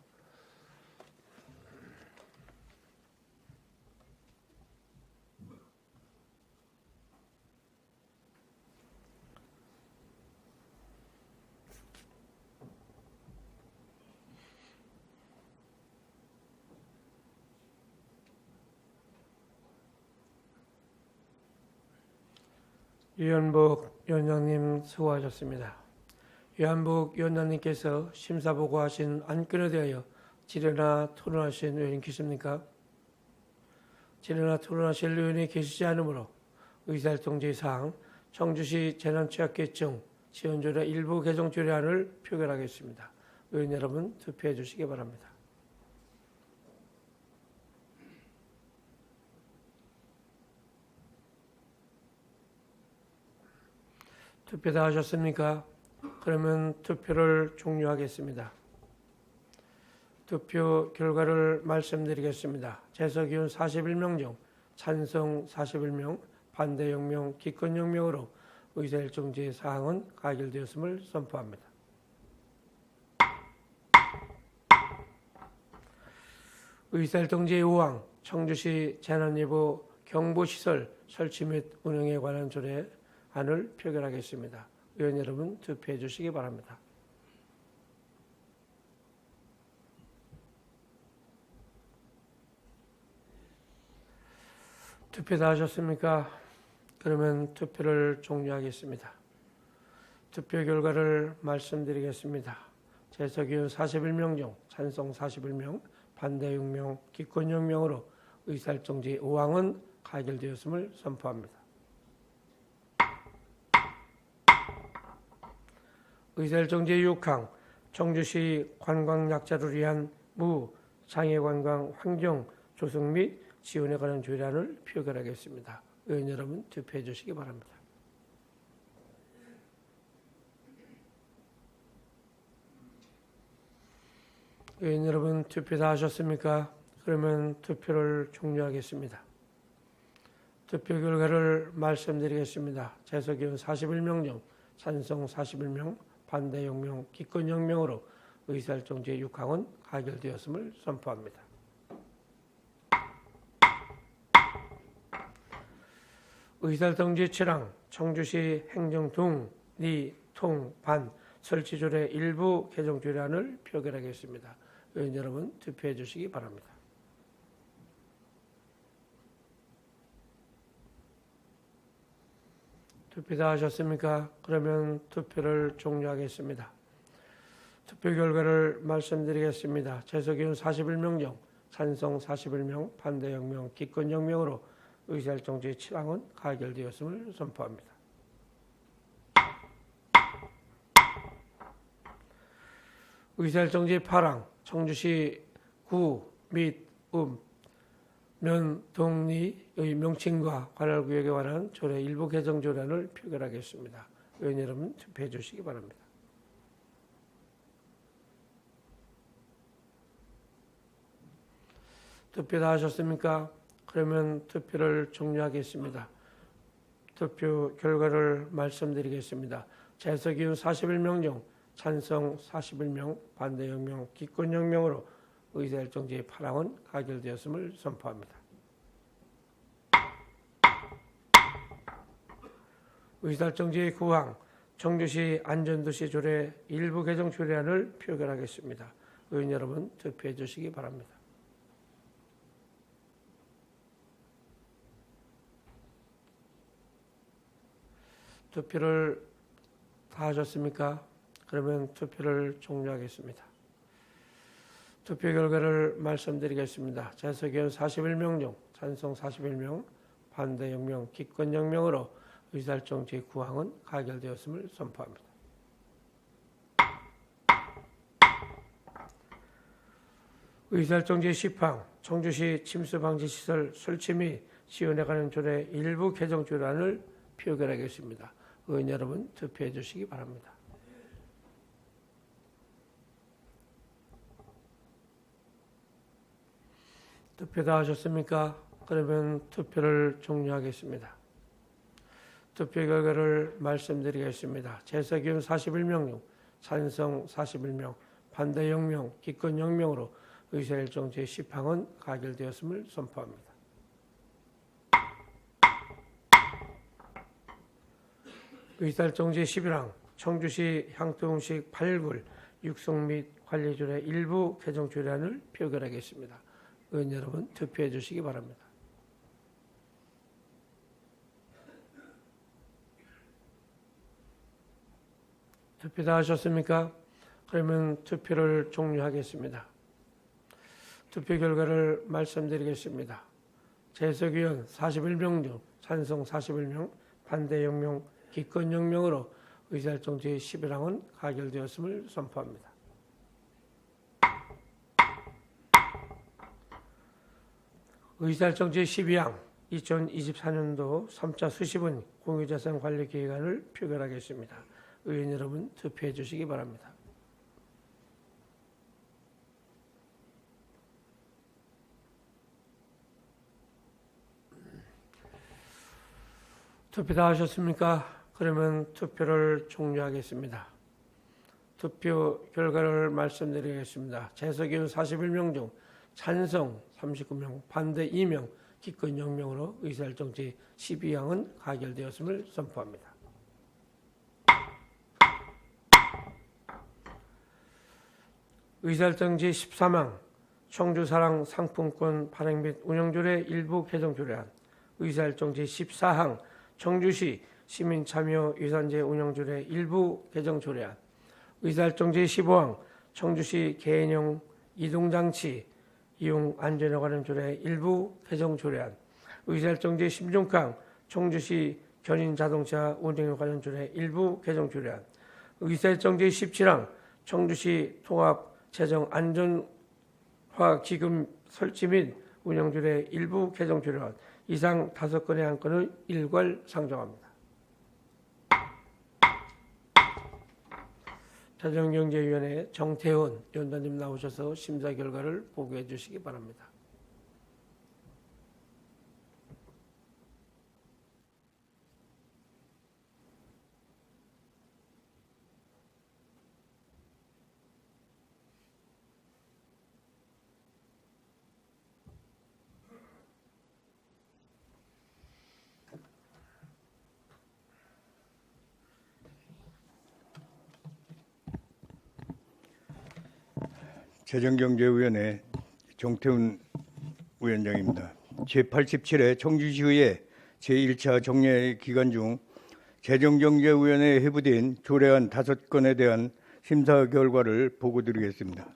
유현복 위원장님 수고하셨습니다. 유현복 위원장님께서 심사 보고하신 안건에 대하여 질의나 토론하신 의원이 계십니까? 질의나 토론하실 의원이 계시지 않으므로 의사활동 제4항 청주시 재난취약계층 지원조례 일부 개정 조례안을 표결하겠습니다. 의원 여러분 투표해 주시기 바랍니다. 투표 다 하셨습니까? 그러면 투표를 종료하겠습니다. 투표 결과를 말씀드리겠습니다. 재석위원 41명 중 찬성 41명, 반대 0명, 기권 0명으로 의사일정 제4항은 가결되었음을 선포합니다. 의사일정 제5항 청주시 재난예보 경보시설 설치 및 운영에 관한 조례안을 표결하겠습니다. 의원 여러분 투표해 주시기 바랍니다. 투표 다 하셨습니까? 그러면 투표를 종료하겠습니다. 투표 결과를 말씀드리겠습니다. 재석위원 41명 중 찬성 41명, 반대 6명, 기권 0명으로 의사일정 제5항은 가결되었음을 선포합니다. 의사일정 제6항 청주시 관광약자를 위한 무장애관광 환경 조성 및 지원에 관한 조례안을 표결하겠습니다. 의원 여러분 투표해 주시기 바랍니다. 의원 여러분 투표 다 하셨습니까? 그러면 투표를 종료하겠습니다. 투표 결과를 말씀드리겠습니다. 재석위원 41명 중 찬성 41명, 반대 0명, 기권 0명으로 의사일정 제6항은 가결되었음을 선포합니다. 의살정지 7항 청주시 행정동 니통반 설치조례 일부 개정 조례안을 표결하겠습니다. 의원 여러분 투표해 주시기 바랍니다. 투표 다 하셨습니까? 그러면 투표를 종료하겠습니다. 투표 결과를 말씀드리겠습니다. 재석의원 41명 중 찬성 41명, 반대 0명, 기권 0명으로 의사일정지 7항은 가결되었음을 선포합니다. 의사일정지 8항 청주시 구 및 면, 동리의 명칭과 관할구역에 관한 조례 일부 개정 조례안을 표결하겠습니다. 의원 여러분 투표해 주시기 바랍니다. 투표 다 하셨습니까? 그러면 투표를 종료하겠습니다. 투표 결과를 말씀드리겠습니다. 재석의원 41명 중 찬성 41명, 반대 0명, 기권 0명으로 의사일정지 8항은 가결되었음을 선포합니다. 의사일정지 9항 청주시 안전도시 조례 일부 개정 조례안을 표결하겠습니다. 의원 여러분 투표해 주시기 바랍니다. 투표를 다 하셨습니까? 그러면 투표를 종료하겠습니다. 투표 결과를 말씀드리겠습니다. 재석의원 41명 중 찬성 41명, 반대 0명, 기권 0명으로 의사일정지 9항은 가결되었음을 선포합니다. 의사일정지 10항 청주시 침수방지시설 설치 및 지원에 관한 조례 일부 개정 조례안을 표결하겠습니다. 의원 여러분 투표해 주시기 바랍니다. 투표 다 하셨습니까? 그러면 투표를 종료하겠습니다. 투표 결과를 말씀드리겠습니다. 재석의원 41명 중 찬성 41명, 반대 0명, 기권 0명으로 의사일정지 10항은 가결되었음을 선포합니다. 의사일정지 11항 청주시 향토음식 발굴, 육성 및 관리조례 일부 개정 조례안을 표결하겠습니다. 의원 여러분 투표해 주시기 바랍니다. 투표 다 하셨습니까? 그러면 투표를 종료하겠습니다. 투표 결과를 말씀드리겠습니다. 재석의원 41명 중 찬성 41명, 반대 0명, 기권 0명으로 의사일정지 11항은 가결되었음을 선포합니다. 의사일정지 12항 2024년도 3차 수시분 공유자산 관리 계획안을 표결하겠습니다. 의원 여러분 투표해 주시기 바랍니다. 투표 다 하셨습니까? 그러면 투표를 종료하겠습니다. 투표 결과를 말씀드리겠습니다. 재석의원 41명 중 찬성 39명, 반대 2명, 기권 0명으로 의사일정지 12항은 가결되었음을 선포합니다. 의사일정지 13항 청주사랑 상품권 발행 및 운영조례 일부 개정 조례안, 의사일정지 14항 청주시 시민참여 유산재 운영조례 일부 개정 조례안, 의사일정지 15항 청주시 개인형 이동장치 이용 안전에 관한 조례 일부 개정 조례안, 의사일정지 16항 청주시 견인자동차 운행에 관한 조례 일부 개정 조례안, 의사일정지 17항 청주시 통합재정안전화기금 설치 및 운영조례 일부 개정 조례안, 이상 5건의 안건을 일괄 상정합니다. 재정경제위원회 정태훈 위원장님 나오셔서 심사 결과를 보고해 주시기 바랍니다. 재정경제위원회 정태훈 위원장입니다. 제87회 청주시의회 제1차 정례 기간 중 재정경제위원회에 회부된 조례안 5건에 대한 심사 결과를 보고드리겠습니다.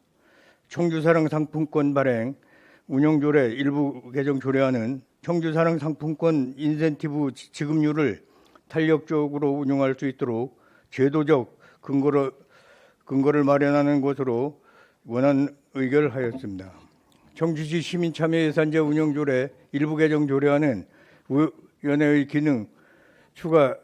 청주사랑 상품권 발행 운영조례 일부 개정 조례안은 청주사랑 상품권 인센티브 지급률을 탄력적으로 운용할 수 있도록 제도적 근거를 마련하는 것으로 원안 의결하였습니다. 청주시 시민참여예산제 운영조례 일부 개정 조례안은 위원회의 기능 추가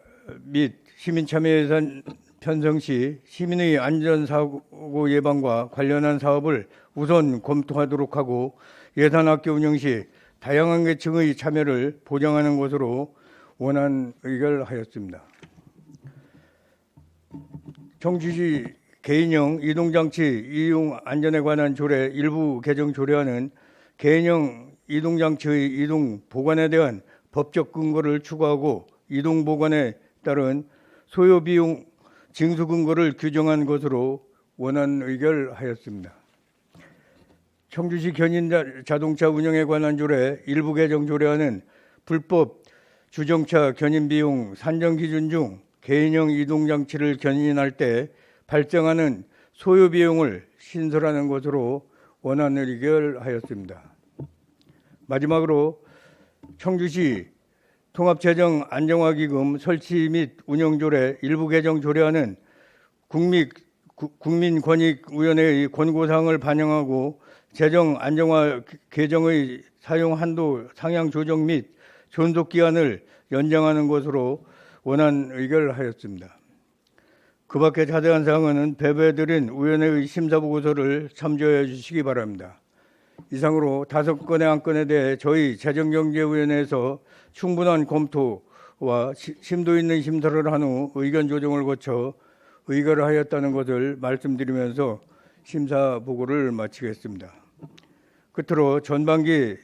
및 시민참여예산 편성 시 시민의 안전사고 예방과 관련한 사업을 우선 검토하도록 하고 예산학교 운영 시 다양한 계층의 참여를 보장하는 것으로 원안 의결하였습니다. 청주시 개인형 이동장치 이용 안전에 관한 조례 일부 개정 조례안은 개인형 이동장치의 이동 보관에 대한 법적 근거를 추가하고 이동 보관에 따른 소요 비용 징수 근거를 규정한 것으로 원안 의결하였습니다. 청주시 견인 자동차 운영에 관한 조례 일부 개정 조례안은 불법 주정차 견인 비용 산정 기준 중 개인형 이동장치를 견인할 때 발생하는 소요 비용을 신설하는 것으로 원안을 의결하였습니다. 마지막으로 청주시 통합재정 안정화기금 설치 및 운영조례 일부 개정 조례안은 국민권익위원회의 권고사항을 반영하고 재정 안정화 계정의 사용 한도 상향 조정 및 존속 기한을 연장하는 것으로 원안 의결하였습니다. 그 밖에 자세한 사항은 배부해드린 위원회의 심사보고서를 참조해 주시기 바랍니다. 이상으로 5건의 안건에 대해 저희 재정경제위원회에서 충분한 검토와 심도 있는 심사를 한 후 의견 조정을 거쳐 의결을 하였다는 것을 말씀드리면서 심사 보고를 마치겠습니다. 끝으로 전반기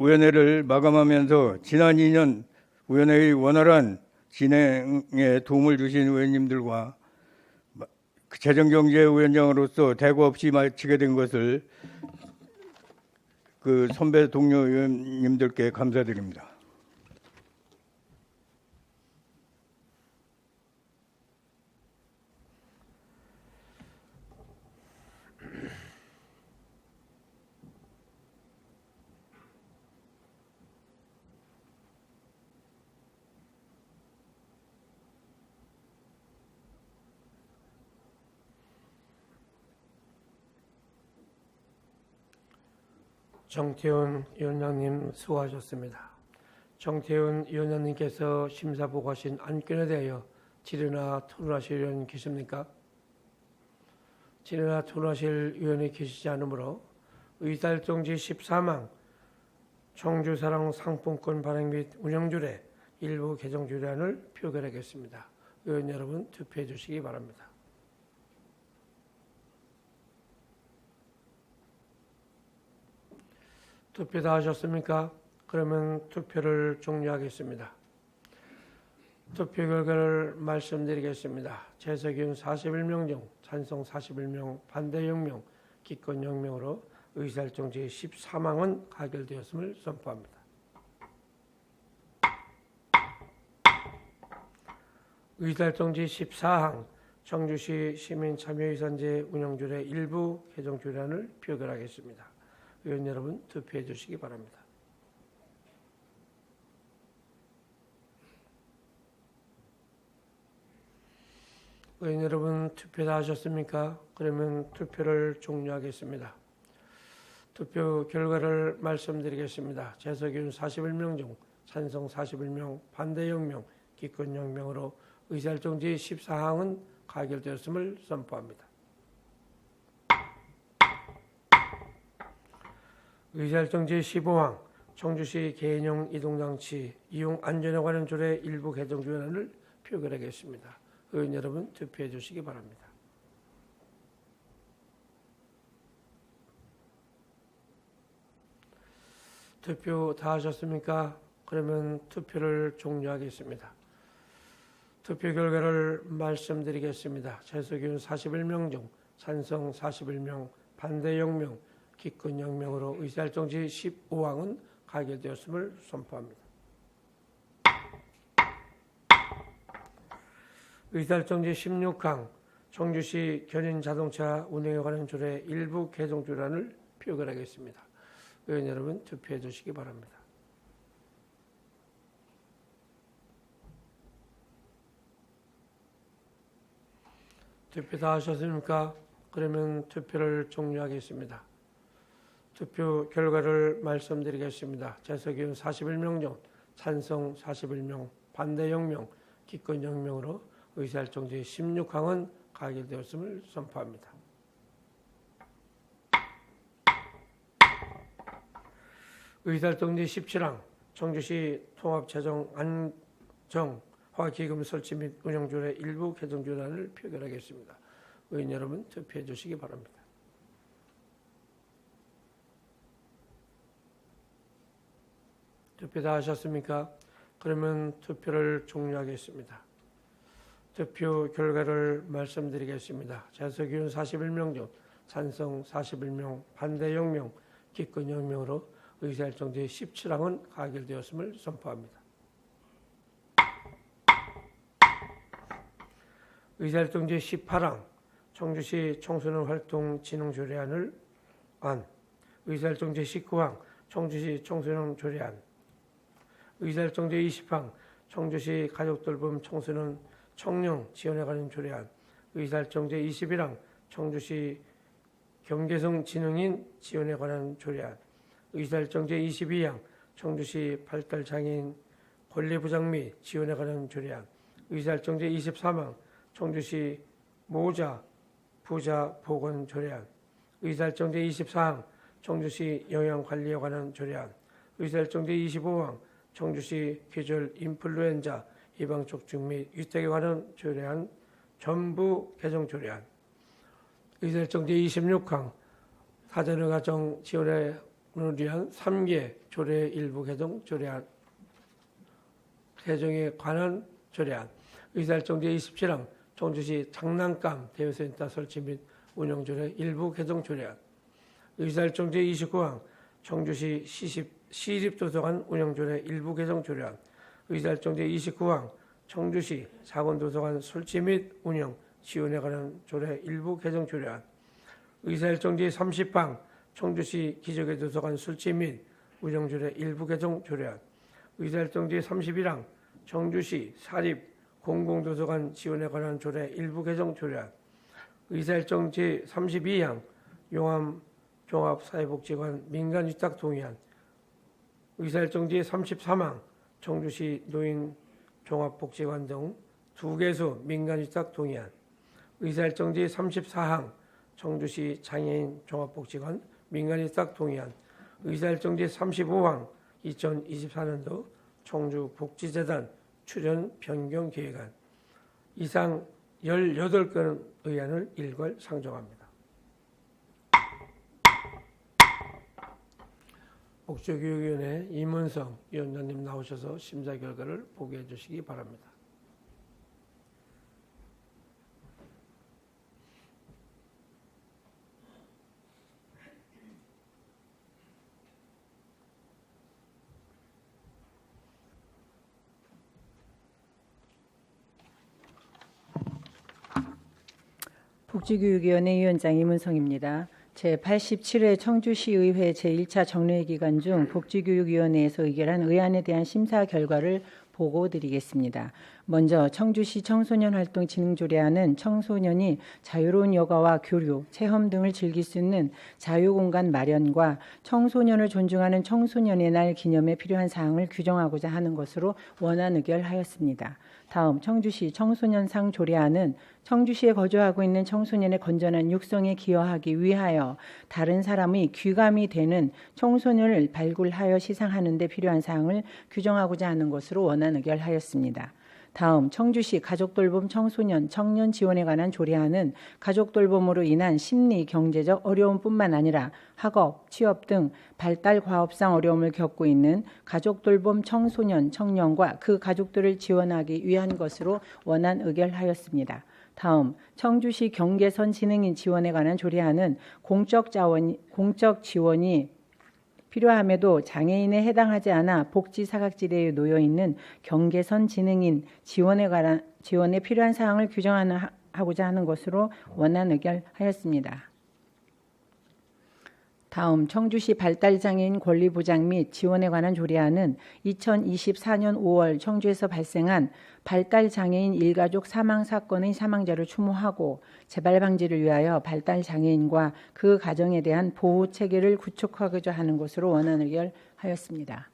위원회를 마감하면서 지난 2년 위원회의 원활한 진행에 도움을 주신 의원님들과 재정경제위원장으로서 대고 없이 마치게 된 것을 그 선배 동료 의원님들께 감사드립니다. 정태훈 위원장님 수고하셨습니다. 정태훈 위원장님께서 심사 보고하신 안건에 대하여 질의나 토론하실 의원 계십니까? 질의나 토론하실 의원이 계시지 않으므로 의사일정 제13항 청주사랑 상품권 발행 및 운영조례 일부 개정 조례안을 표결하겠습니다. 의원 여러분 투표해 주시기 바랍니다. 투표 다 하셨습니까? 그러면 투표를 종료하겠습니다. 투표 결과를 말씀드리겠습니다. 재석위원 41명 중 찬성 41명, 반대 0명, 기권 0명으로 의사일정 제13항은 가결되었음을 선포합니다. 의사일정 제14항 청주시 시민참여예산제 운영조례 일부 개정 조례안을 표결하겠습니다. 의원 여러분 투표해 주시기 바랍니다. 의원 여러분 투표 다 하셨습니까? 그러면 투표를 종료하겠습니다. 투표 결과를 말씀드리겠습니다. 재석위원 41명 중 찬성 41명, 반대 0명, 기권 0명으로 의사일정 제14항은 가결되었음을 선포합니다. 의사일정 제15항 청주시 개인형 이동장치 이용 안전에 관한 조례 일부 개정 조례안을 표결하겠습니다. 의원 여러분 투표해 주시기 바랍니다. 투표 다 하셨습니까? 그러면 투표를 종료하겠습니다. 투표 결과를 말씀드리겠습니다. 재석위원 41명 중 찬성 41명, 반대 0명, 기권 0명으로 의사일정 제15항은 가결되었음을 선포합니다. 의사일정 제16항 청주시 견인자동차 운행에 관한 조례 일부 개정 조례안을 표결하겠습니다. 의원 여러분 투표해 주시기 바랍니다. 투표 다 하셨습니까? 그러면 투표를 종료하겠습니다. 투표 결과를 말씀드리겠습니다. 재석의원 41명 중 찬성 41명, 반대 0명, 기권 0명으로 의사일정 제16항은 가결되었음을 선포합니다. 의사일정 제17항 청주시 통합재정 안정화기금 설치 및 운영조례 일부 개정조례안을 표결하겠습니다. 의원 여러분 투표해 주시기 바랍니다. 투표 다 하셨습니까? 그러면 투표를 종료하겠습니다. 투표 결과를 말씀드리겠습니다. 재석의원 41명 중 찬성 41명, 반대 0명, 기권 0명으로 의사일정 제17항은 가결되었음을 선포합니다. 의사일정 제18항 청주시 청소년 활동 진흥 조례안을 의사일정 제19항 청주시 청소년 조례안, 의사일정 제20항 청주시 가족돌봄 청소년 청년 지원에 관한 조례안, 의사일정 제21항 청주시 경계성 지능인 지원에 관한 조례안, 의사일정 제22항 청주시 발달장애인 권리부장 및 지원에 관한 조례안, 의사일정 제23항 청주시 모자 부자 보건 조례안, 의사일정 제24항 청주시 영양관리에 관한 조례안, 의사일정 제25항 청주시 계절 인플루엔자 예방촉진 및 위탁에 관한 조례안 전부 개정 조례안, 의사일정 제26항 사전의 가정 지원을 위한 3개 조례 일부 개정 조례안 개정에 관한 조례안, 의사일정 제27항 청주시 장난감 대여센터 설치 및 운영 조례 일부 개정 조례안, 의사일정 제29항 청주시 시립도서관 운영 조례 일부 개정 조례안, 의사일정 제29항 청주시 작은도서관 설치 및 운영 지원에 관한 조례 일부 개정 조례안, 의사일정 제30항 청주시 기적의 도서관 설치 및 운영 조례 일부 개정 조례안, 의사일정 제31항 청주시 사립 공공도서관 지원에 관한 조례 일부 개정 조례안, 의사일정 제32항 용암 종합사회복지관 민간위탁 동의안, 의사일정 제33항 청주시 노인 종합복지관 등 2개소 민간위탁 동의안, 의사일정 제34항 청주시 장애인 종합복지관 민간위탁 동의안, 의사일정 제35항 2024년도 청주복지재단 출연 변경 계획안, 이상 18건 의안을 일괄 상정합니다. 복지교육위원회 임은성 위원장님 나오셔서 심사 결과를 보고해 주시기 바랍니다. 복지교육위원회 위원장 임은성입니다. 제87회 청주시의회 제1차 정례 기간 중 복지교육위원회에서 의결한 의안에 대한 심사 결과를 보고드리겠습니다. 먼저 청주시 청소년활동진흥조례안은 청소년이 자유로운 여가와 교류, 체험 등을 즐길 수 있는 자유공간 마련과 청소년을 존중하는 청소년의 날 기념에 필요한 사항을 규정하고자 하는 것으로 원안 의결하였습니다. 다음 청주시 청소년상 조례안은 청주시에 거주하고 있는 청소년의 건전한 육성에 기여하기 위하여 다른 사람의 귀감이 되는 청소년을 발굴하여 시상하는 데 필요한 사항을 규정하고자 하는 것으로 원안 의결하였습니다. 다음 청주시 가족돌봄 청소년 청년 지원에 관한 조례안은 가족돌봄으로 인한 심리 경제적 어려움뿐만 아니라 학업, 취업 등 발달 과업상 어려움을 겪고 있는 가족돌봄 청소년 청년과 그 가족들을 지원하기 위한 것으로 원안 의결하였습니다. 다음 청주시 경계선 지능인 지원에 관한 조례안은 공적 지원이 필요함에도 장애인에 해당하지 않아 복지 사각지대에 놓여 있는 경계선 지능인 지원에 필요한 사항을 규정하고자 하는 것으로 원안 의결하였습니다. 다음 청주시 발달장애인 권리보장 및 지원에 관한 조례안은 2024년 5월 청주에서 발생한 발달장애인 일가족 사망 사건의 사망자를 추모하고 재발 방지를 위하여 발달장애인과 그 가정에 대한 보호 체계를 구축하고자 하는 것으로 원안 의결하였습니다.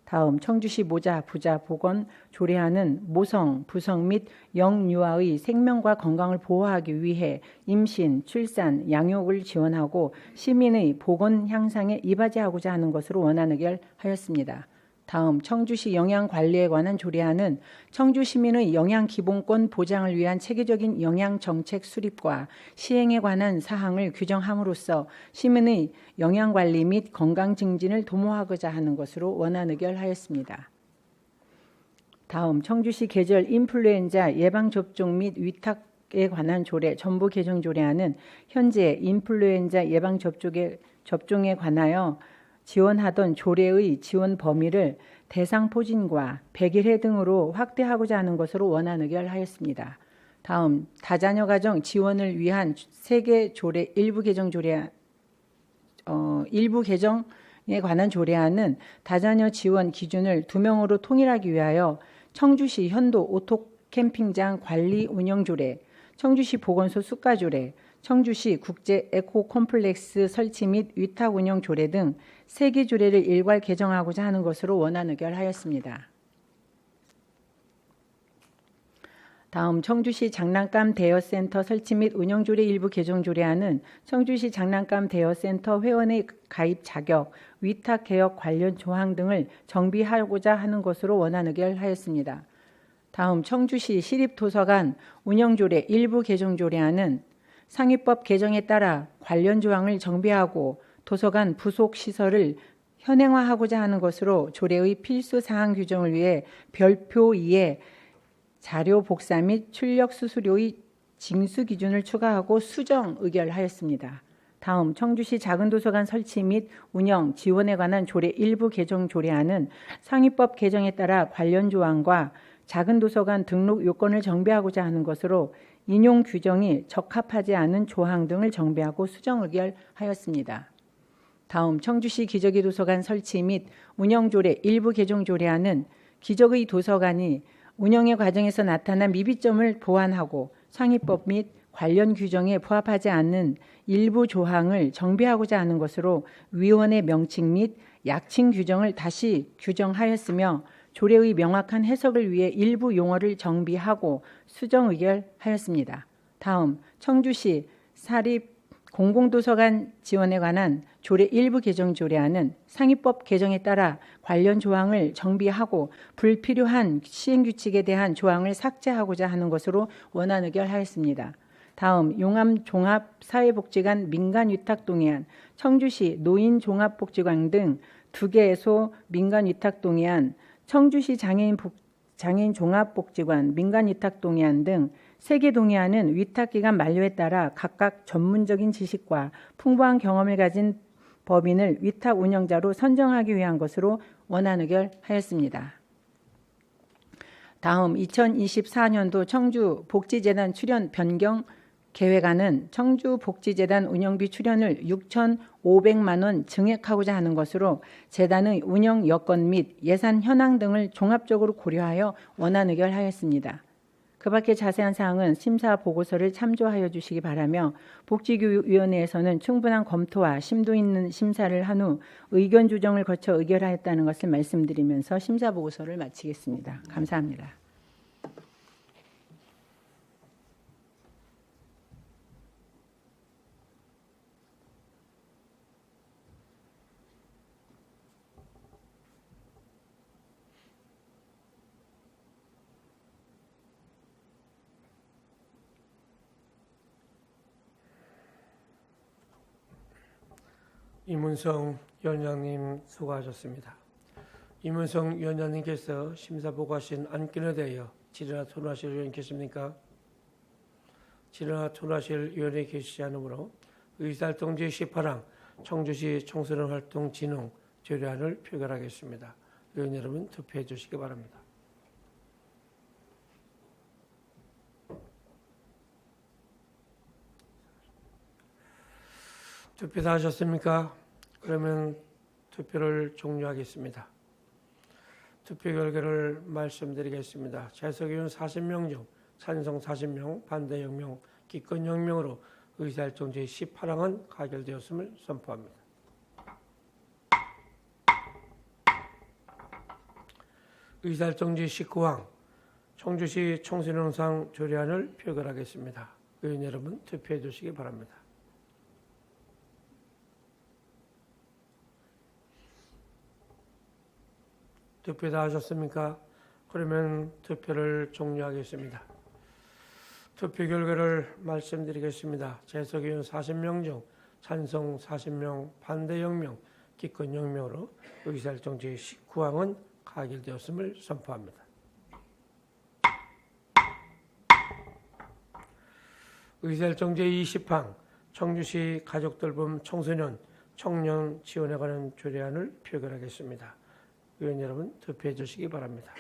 다음 청주시 모자, 부자, 보건 조례안은 모성, 부성 및 영유아의 생명과 건강을 보호하기 위해 임신, 출산, 양육을 지원하고 시민의 보건 향상에 이바지하고자 하는 것으로 원안 의결하였습니다. 다음 청주시 영양관리에 관한 조례안은 청주 시민의 영양기본권 보장을 위한 체계적인 영양정책 수립과 시행에 관한 사항을 규정함으로써 시민의 영양관리 및 건강증진을 도모하고자 하는 것으로 원안 의결하였습니다. 다음 청주시 계절 인플루엔자 예방접종 및 위탁에 관한 조례 전부 개정 조례안은 현재 인플루엔자 예방접종에 관하여 지원하던 조례의 지원 범위를 대상 포진과 100일해 등으로 확대하고자 하는 것으로 원안 의결하였습니다. 다음 다자녀 가정 지원을 위한 세계 조례 일부 개정에 관한 조례안은 다자녀 지원 기준을 2명으로 통일하기 위하여 청주시 현도 오토 캠핑장 관리 운영 조례, 청주시 보건소 수가 조례, 청주시 국제 에코 콤플렉스 설치 및 위탁 운영 조례 등 3개 조례를 일괄 개정하고자 하는 것으로 원안 의결하였습니다. 다음 청주시 장난감 대여센터 설치 및 운영 조례 일부 개정 조례안은 청주시 장난감 대여센터 회원의 가입 자격, 위탁 개혁 관련 조항 등을 정비하고자 하는 것으로 원안 의결하였습니다. 다음 청주시 시립도서관 운영 조례 일부 개정 조례안은 상위법 개정에 따라 관련 조항을 정비하고 도서관 부속 시설을 현행화하고자 하는 것으로 조례의 필수 사항 규정을 위해 별표 2에 자료 복사 및 출력 수수료의 징수 기준을 추가하고 수정 의결하였습니다. 다음 청주시 작은 도서관 설치 및 운영 지원에 관한 조례 일부 개정 조례안은 상위법 개정에 따라 관련 조항과 작은 도서관 등록 요건을 정비하고자 하는 것으로 인용 규정이 적합하지 않은 조항 등을 정비하고 수정 의결하였습니다. 다음 청주시 기저귀 도서관 설치 및 운영 조례 일부 개정 조례안은 기저귀 도서관이 운영의 과정에서 나타난 미비점을 보완하고 상위법 및 관련 규정에 부합하지 않는 일부 조항을 정비하고자 하는 것으로 위원의 명칭 및 약칭 규정을 다시 규정하였으며 조례의 명확한 해석을 위해 일부 용어를 정비하고 수정 의결하였습니다. 다음 청주시 사립 공공도서관 지원에 관한 조례 일부 개정 조례안은 상위법 개정에 따라 관련 조항을 정비하고 불필요한 시행규칙에 대한 조항을 삭제하고자 하는 것으로 원안 의결하였습니다. 다음 용암종합사회복지관 민간위탁동의안, 청주시 노인종합복지관 등 2개소 민간위탁동의안, 청주시 장애인 종합복지관 민간위탁동의안 등 3개 동의안은 위탁기간 만료에 따라 각각 전문적인 지식과 풍부한 경험을 가진 법인을 위탁 운영자로 선정하기 위한 것으로 원안 의결하였습니다. 다음 2024년도 청주복지재단 출연 변경 계획안은 청주복지재단 운영비 출연을 6,500만 원 증액하고자 하는 것으로 재단의 운영 여건 및 예산 현황 등을 종합적으로 고려하여 원안 의결하였습니다. 그 밖의 자세한 사항은 심사 보고서를 참조하여 주시기 바라며 복지교육위원회에서는 충분한 검토와 심도 있는 심사를 한 후 의견 조정을 거쳐 의결하였다는 것을 말씀드리면서 심사 보고서를 마치겠습니다. 감사합니다. 이문성 위원장님 수고하셨습니다. 이문성 위원장님께서 심사보고하신 안건에 대하여 질의나 토론하실 의원 계십니까? 진화 토나실 위원회 계시지 않으므로 의사활동 제18항 청주시 청소년 활동 진흥 조례안을 표결하겠습니다. 의원 여러분 투표해 주시기 바랍니다. 투표 다 하셨습니까? 그러면 투표를 종료하겠습니다. 투표 결과를 말씀드리겠습니다. 재석의원 40명 중 찬성 40명, 반대 0명, 기권 0명으로 의사활동 제18항은 가결되었음을 선포합니다. 의사활동 제19항 청주시 청소년상 조례안을 표결하겠습니다. 의원 여러분 투표해 주시기 바랍니다. 투표 다 하셨습니까? 그러면 투표를 종료하겠습니다. 투표 결과를 말씀드리겠습니다. 재석의원 40명 중 찬성 40명, 반대 0명, 기권 0명으로 의사활동 제19항은 가결되었음을 선포합니다. 의사활동 제20항 청주시 가족돌봄 청소년, 청년 지원에 관한 조례안을 표결하겠습니다. 의원 여러분 투표해 주시기 바랍니다.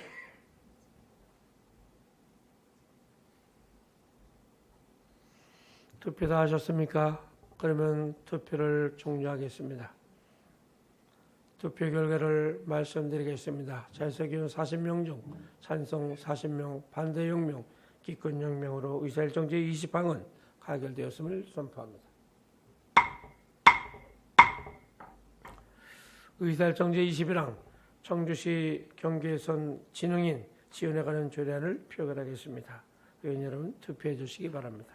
투표 다 하셨습니까? 그러면 투표를 종료하겠습니다. 투표 결과를 말씀드리겠습니다. 재석의원 40명 중 찬성 40명, 반대 0명, 기권 0명으로 의사활동 제20항은 가결되었음을 선포합니다. 의사활동 제21항 청주시 경계선 진흥인 지원에 관한 조례안을 표결하겠습니다. 의원 여러분 투표해 주시기 바랍니다.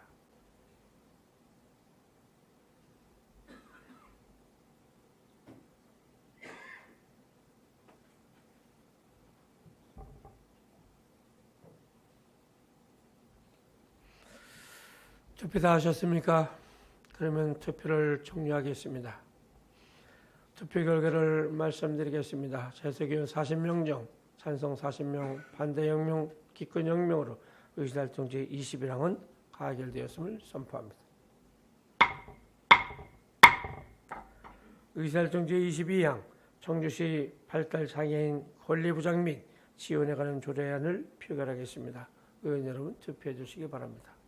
투표 다 하셨습니까? 그러면 투표를 종료하겠습니다. 투표 결과를 말씀드리겠습니다. 재석의원 40명 중 찬성 40명, 반대 0명, 기권 0명으로 의사활동 제21항은 가결되었음을 선포합니다. 의사활동 제22항 청주시 발달장애인 권리부장 및 지원에 관한 조례안을 표결하겠습니다. 의원 여러분 투표해 주시기 바랍니다.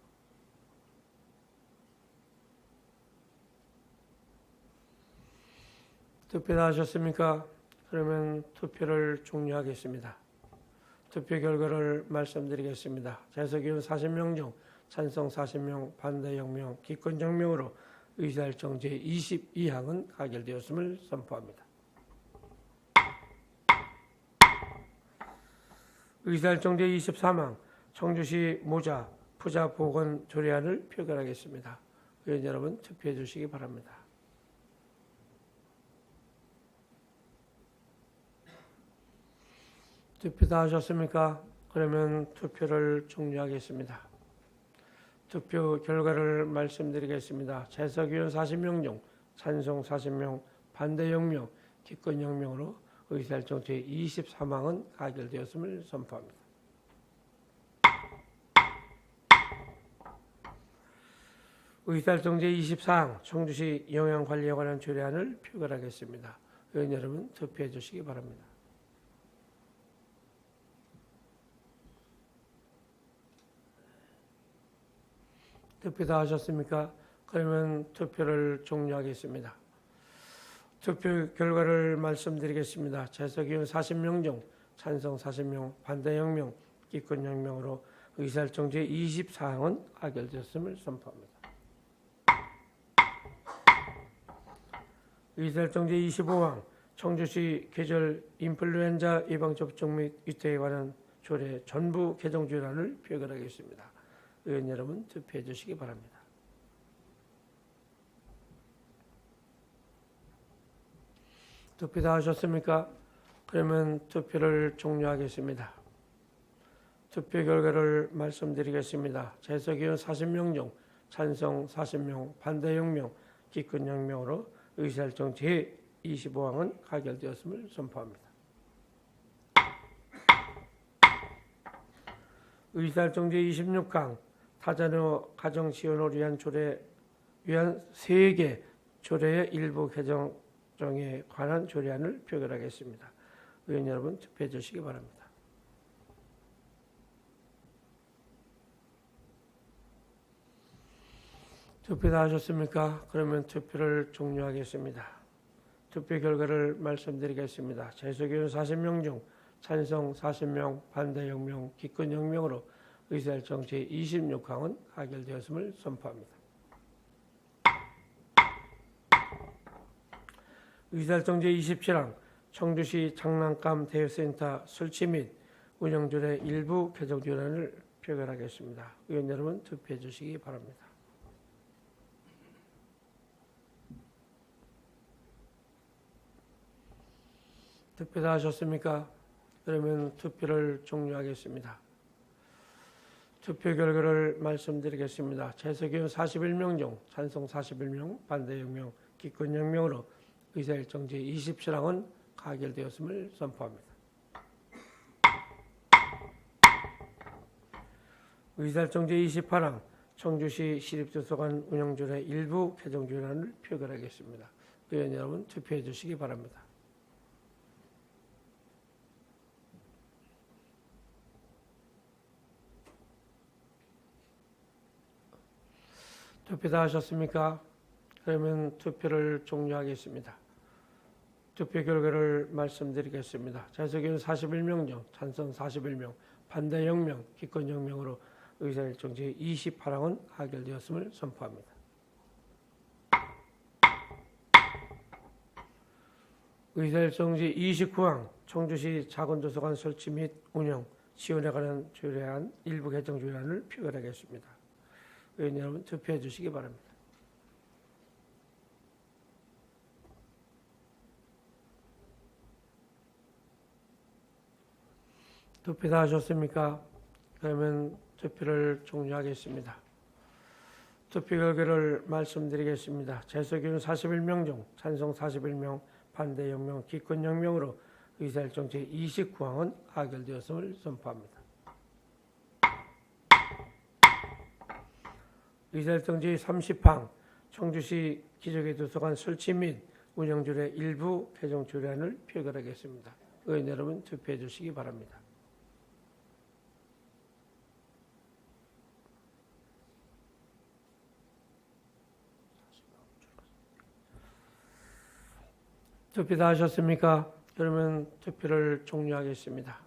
투표 다 하셨습니까? 그러면 투표를 종료하겠습니다. 투표 결과를 말씀드리겠습니다. 재석의원 40명 중 찬성 40명, 반대 0명, 기권 0명으로 의사활동 제22항은 가결되었음을 선포합니다. 의사활동 제23항 청주시 모자 부자 보건 조례안을 표결하겠습니다. 의원 여러분 투표해 주시기 바랍니다. 투표 다 하셨습니까? 그러면 투표를 종료하겠습니다. 투표 결과를 말씀드리겠습니다. 재석의원 40명 중 찬성 40명, 반대 0명, 기권 0명으로 의사활동 제23항은 가결되었음을 선포합니다. 의사활동 제24항 청주시 영양관리에 관한 조례안을 표결하겠습니다. 의원 여러분 투표해 주시기 바랍니다. 투표 다 하셨습니까? 그러면 투표를 종료하겠습니다. 투표 결과를 말씀드리겠습니다. 재석의원 40명 중 찬성 40명, 반대 0명, 기권 0명으로 의사활동 제24항은 가결되었음을 선포합니다. 의사활동 제25항 청주시 계절 인플루엔자 예방접종 및 위태에 관한 조례 전부 개정 조례안을 표결하겠습니다. 의원 여러분 투표해 주시기 바랍니다. 투표 다 하셨습니까? 그러면 투표를 종료하겠습니다. 투표 결과를 말씀드리겠습니다. 재석의원 40명 중 찬성 40명, 반대 0명, 기권 0명으로 의사활동 제25항은 가결되었음을 선포합니다. 의사활동 제26항 타자녀 가정 지원을 위한 3개 조례의 일부 개정에 관한 조례안을 표결하겠습니다. 의원 여러분 투표해 주시기 바랍니다. 투표 다 하셨습니까? 그러면 투표를 종료하겠습니다. 투표 결과를 말씀드리겠습니다. 재소기원 40명 중 찬성 40명, 반대 0명, 기권 0명으로 의사일정 제26항은 가결되었음을 선포합니다. 의사일정 제27항 청주시 장난감 대여센터 설치 및 운영조례 일부 개정 조례안을 표결하겠습니다. 의원 여러분 투표해 주시기 바랍니다. 투표 다 하셨습니까? 그러면 투표를 종료하겠습니다. 투표 결과를 말씀드리겠습니다. 재소기원 41명 중 찬성 41명, 반대 0명, 기권 0명으로 의사일정 제27항은 가결되었음을 선포합니다. 의사일정 제28항 청주시 시립도서관 운영조례 일부 개정 조례안을 표결하겠습니다. 의원 여러분 투표해 주시기 바랍니다. 투표 다 하셨습니까? 그러면 투표를 종료하겠습니다. 투표 결과를 말씀드리겠습니다. 재소기원 41명 중 찬성 41명, 반대 0명, 기권 0명으로 의사일정 제28항은 가결되었음을 선포합니다. 의사일정 제29항 청주시 작은도서관 설치 및 운영, 지원에 관한 조례안 일부 개정 조례안을 표결하겠습니다. 의원 여러분 투표해 주시기 바랍니다. 투표 다 하셨습니까? 그러면 투표를 종료하겠습니다. 투표 결과를 말씀드리겠습니다. 재소기원 41명 중 찬성 41명, 반대 0명, 기권 0명으로 의사일정 제29항은 가결되었음을 선포합니다. 의사일정 제30항 청주시 기저귀 도서관 설치 및 운영조례 일부 개정 조례안을 표결하겠습니다. 의원 여러분 투표해 주시기 바랍니다. 투표 다 하셨습니까? 그러면 투표를 종료하겠습니다.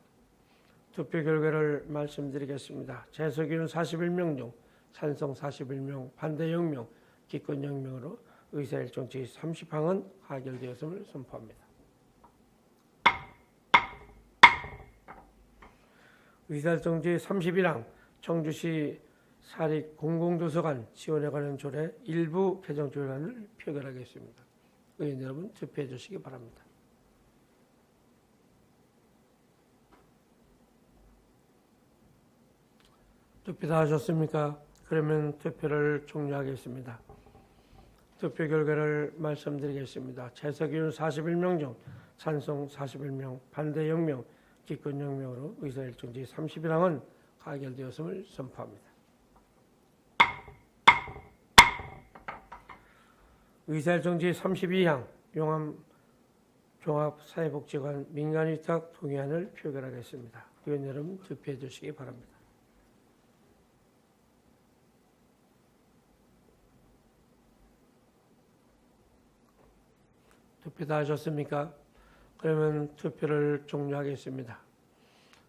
투표 결과를 말씀드리겠습니다. 재소기원 41명 중 찬성 41명, 반대 0명, 기권 0명으로 의사일정 제30항은 가결되었음을 선포합니다. 의사일정 제31항 청주시 사립 공공도서관 지원에 관한 조례 일부 개정 조례안을 표결하겠습니다. 의원 여러분 투표해 주시기 바랍니다. 투표 다 하셨습니까? 그러면 투표를 종료하겠습니다. 투표 결과를 말씀드리겠습니다. 재소기원 41명 중 찬성 41명, 반대 0명, 기권 0명으로 의사일정 제31항은 가결되었음을 선포합니다. 의사일정 제32항 용암 종합사회복지관 민간위탁 동의안을 표결하겠습니다. 의원 여러분 투표해 주시기 바랍니다. 투표 다 하셨습니까? 그러면 투표를 종료하겠습니다.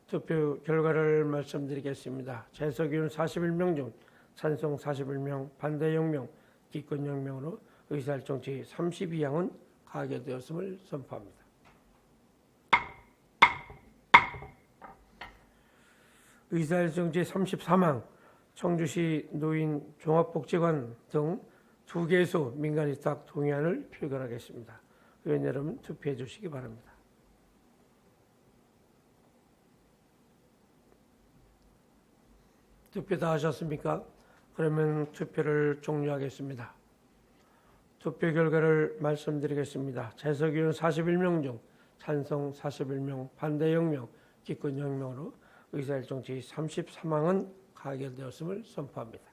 투표 결과를 말씀드리겠습니다. 재소기원 41명 중 찬성 41명, 반대 0명, 기권 0명으로 의사일정 제32항은 가결되었음을 선포합니다. 의사일정 제33항 청주시 노인 종합복지관 등 2개소 민간위탁 동의안을 표결하겠습니다. 의원 여러분 투표해 주시기 바랍니다. 투표 다 하셨습니까? 그러면 투표를 종료하겠습니다. 투표 결과를 말씀드리겠습니다. 재소기원 41명 중 찬성 41명, 반대 0명, 기권 0명으로 의사일정 제33항은 가결되었음을 선포합니다.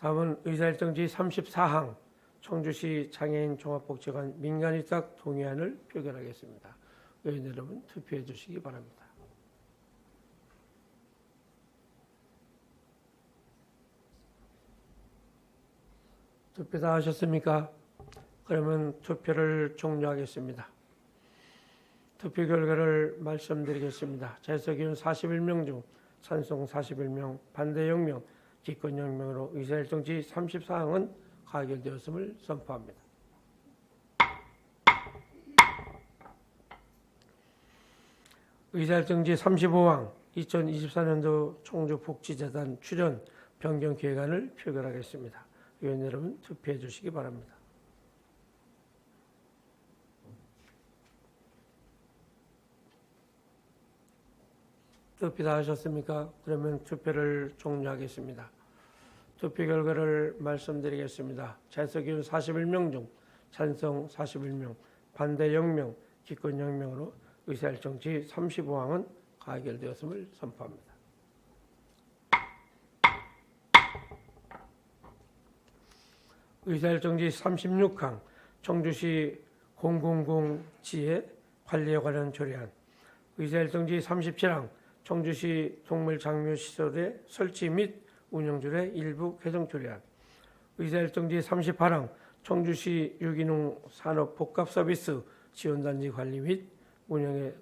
다음은 의사일정 제34항 청주시 장애인 종합복지관 민간위탁 동의안을 표결하겠습니다. 의원 여러분 투표해 주시기 바랍니다. 투표 다 하셨습니까? 그러면 투표를 종료하겠습니다. 투표 결과를 말씀드리겠습니다. 재석의원 41명 중 찬성 41명, 반대 0명, 기권 0명으로 의사일정 제34항은 가결되었음을 선포합니다. 의사일정 제35항 2024년도 청주복지재단 출연 변경 계획안을 표결하겠습니다. 의원 여러분 투표해 주시기 바랍니다. 투표 다 하셨습니까? 그러면 투표를 종료하겠습니다. 투표 결과를 말씀드리겠습니다. 재석의원 41명 중 찬성 41명, 반대 0명, 기권 0명으로 의사일정 제35항은 가결되었음을 선포합니다. 의사일정 제36항 청주시 공공공지의 관리에 관한 조례안, 의사일정 제37항 청주시 동물장묘시설의 설치 및 운영조례 일부 개정 조례안, 의사일정 제38항 청주시 유기농 산업 복합 서비스 지원단지 관리 및 운영의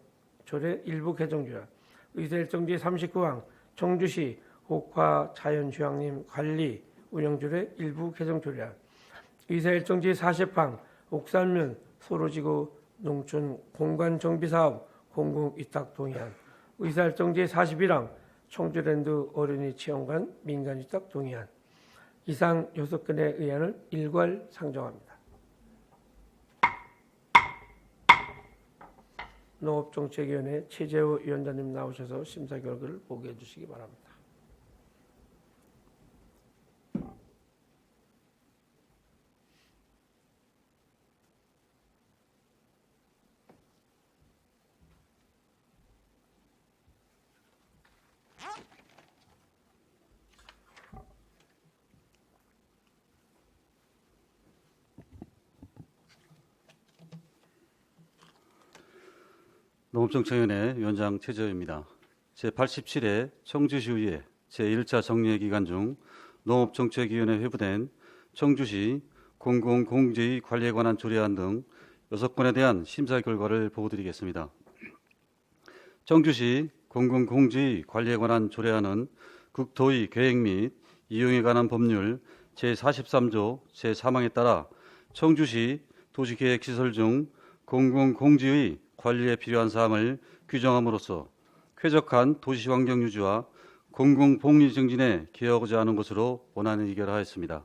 조례 일부 개정 조례안, 의사일정 제39항 청주시 호화 자연휴양림 관리 운영조례 일부 개정 조례안, 의사일정 제40항 옥산면 소로지구 농촌 공간정비사업 공공위탁 동의안, 의사일정 제41항 청주랜드 어린이 체험관 민간위탁 동의안, 이상 6건의 의안을 일괄 상정합니다. 농업정책위원회 최재우 위원장님 나오셔서 심사 결과를 보고해 주시기 바랍니다. 농업정책위원회 위원장 최재우입니다. 제87회 청주시의회 제1차 정례 기간 중 농업정책위원회 회부된 청주시 공공공지의 관리에 관한 조례안 등 6건에 대한 심사 결과를 보고드리겠습니다. 청주시 공공공지의 관리에 관한 조례안은 국토의 계획 및 이용에 관한 법률 제43조 제3항에 따라 청주시 도시계획시설 중 공공공지의 관리에 필요한 사항을 규정함으로써 쾌적한 도시환경 유지와 공공복리 증진에 기여하고자 하는 것으로 원안을 의결하였습니다.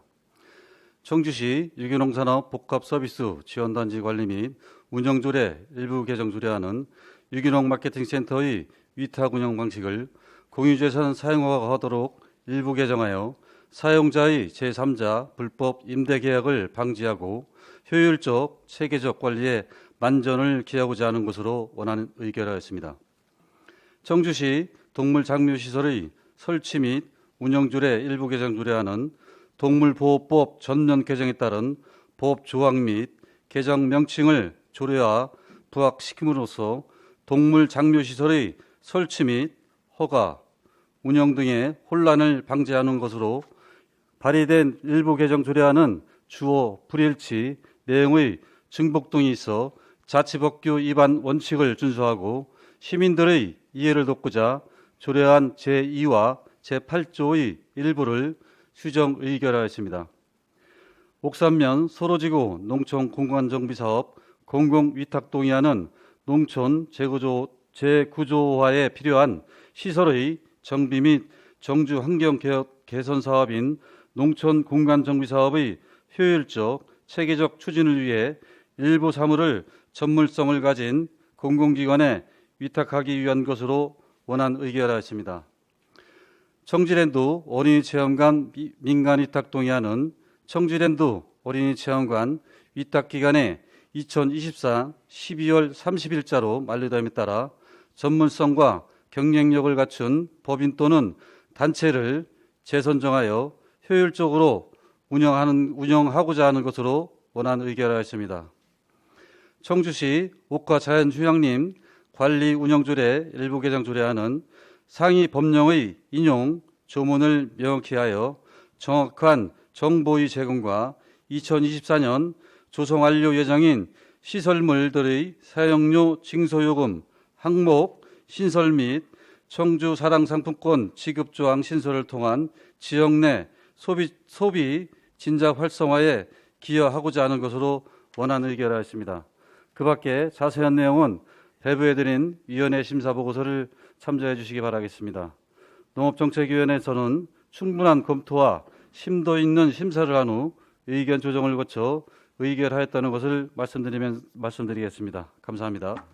청주시 유기농산업 복합서비스 지원단지 관리 및 운영조례 일부 개정 조례안은 유기농 마케팅센터의 위탁 운영 방식을 공유재산 사용화가 하도록 일부 개정하여 사용자의 제3자 불법 임대 계약을 방지하고 효율적, 체계적 관리에 만전을 기하고자 하는 것으로 원안을 의결하였습니다. 청주시 동물장묘시설의 설치 및 운영조례 일부 개정 조례안은 동물보호법 전면 개정에 따른 법 조항 및 개정 명칭을 조례화 부합시킴으로써 동물장묘시설의 설치 및 허가, 운영 등의 혼란을 방지하는 것으로 발의된 일부 개정 조례안은 주어 불일치, 내용의 증복 등이 있어 자치법규 위반 원칙을 준수하고 시민들의 이해를 돕고자 조례안 제2와 제8조의 일부를 수정 의결하였습니다. 옥산면 소로지구 농촌 공간정비사업 공공위탁동의안은 농촌 재구조화에 필요한 시설의 정비 및 정주 환경 개선 사업인 농촌 공간정비사업의 효율적, 체계적 추진을 위해 일부 사무를 전문성을 가진 공공기관에 위탁하기 위한 것으로 원안 의결하였습니다. 청주랜드 어린이체험관 민간위탁 동의안은 청주랜드 어린이체험관 위탁기간에 2024 12월 30일자로 만료됨에 따라 전문성과 경쟁력을 갖춘 법인 또는 단체를 재선정하여 효율적으로 운영하고자 하는 것으로 원안 의결하였습니다. 청주시 옥화자연휴양림 관리운영조례 일부 개정 조례안은 상위 법령의 인용, 조문을 명확히 하여 정확한 정보의 제공과 2024년 조성 완료 예정인 시설물들의 사용료 징수요금 항목 신설 및 청주 사랑 상품권 지급 조항 신설을 통한 지역 내 소비 진작 활성화에 기여하고자 하는 것으로 원안 의결하였습니다. 그 밖에 자세한 내용은 배부해드린 위원회 심사 보고서를 참조해 주시기 바라겠습니다. 농업정책위원회에서는 충분한 검토와 심도 있는 심사를 한 후 의견 조정을 거쳐 의결하였다는 것을 말씀드리겠습니다. 감사합니다.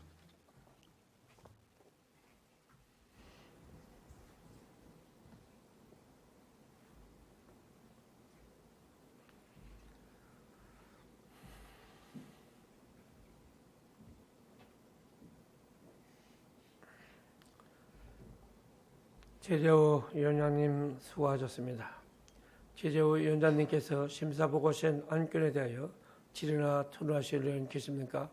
최재호 위원장님 수고하셨습니다. 최재호 위원장님께서 심사보고서인 안건에 대하여 질의나 토론하실 의원 계십니까?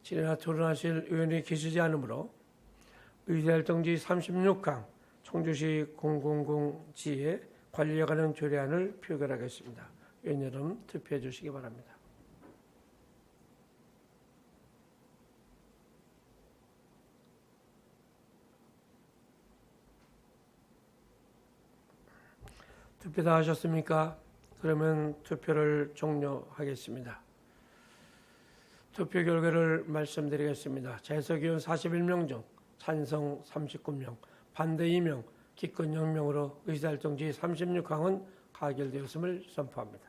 질의나 토론하실 의원이 계시지 않으므로 의사일정지 36강 청주시 000지에 관리에 관한 조례안을 표결하겠습니다. 의원 여러분 투표해 주시기 바랍니다. 투표 다 하셨습니까? 그러면 투표를 종료하겠습니다. 투표 결과를 말씀드리겠습니다. 재석 의원 41명 중 찬성 39명, 반대 2명, 기권 0명으로 의사일정지 36강은 가결되었음을 선포합니다.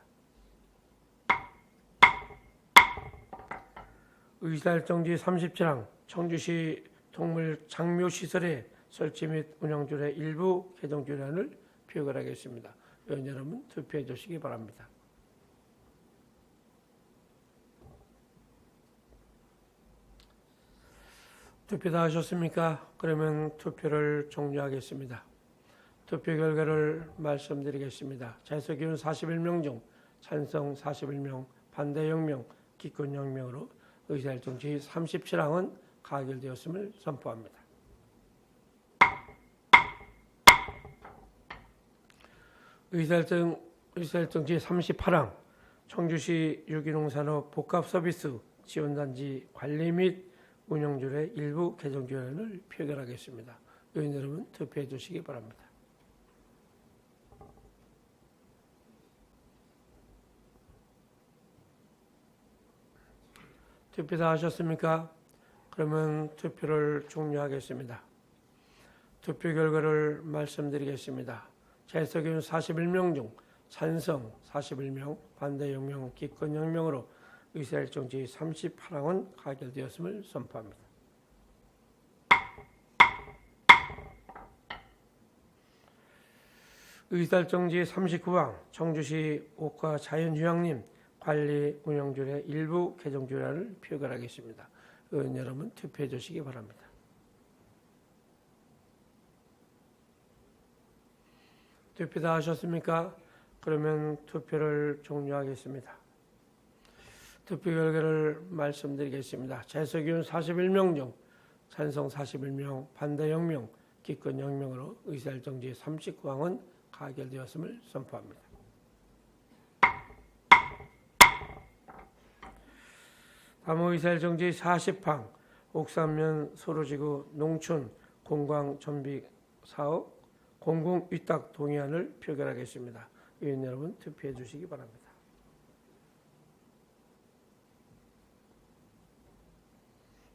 의사일정지 37항 청주시 동물 장묘시설의 설치 및 운영조례 일부 개정 조례안을 표결하겠습니다. 의원 여러분 투표해 주시기 바랍니다. 투표 다 하셨습니까? 그러면 투표를 종료하겠습니다. 투표 결과를 말씀드리겠습니다. 재석 의원 41명 중 찬성 41명, 반대 0명, 기권 0명으로 의사일정지 37항은 가결되었음을 선포합니다. 의사일정지 38항 청주시 유기농산업 복합서비스 지원단지 관리 및 운영조례 일부 개정 조례안을 표결하겠습니다. 의원 여러분 투표해 주시기 바랍니다. 투표 다 하셨습니까? 그러면 투표를 종료하겠습니다. 투표 결과를 말씀드리겠습니다. 재석 의원 41명 중 찬성 41명, 반대 0명, 기권 0명으로 의사일정지 38항은 가결되었음을 선포합니다. 의사일정지 39항 청주시 옥화 자연휴양림 관리 운영조례 일부 개정 조례안을 표결하겠습니다. 의원 여러분 투표해 주시기 바랍니다. 투표 다 하셨습니까? 그러면 투표를 종료하겠습니다. 투표 결과를 말씀드리겠습니다. 재석 의원 41명 중 찬성 41명, 반대 0명, 기권 0명으로 의사일정지 39항은 가결되었음을 선포합니다. 다음 의사일정지 40항 옥산면 소로지구 농촌 공광 전비 사업 공공위탁 동의안을 표결하겠습니다. 의원 여러분 투표해 주시기 바랍니다.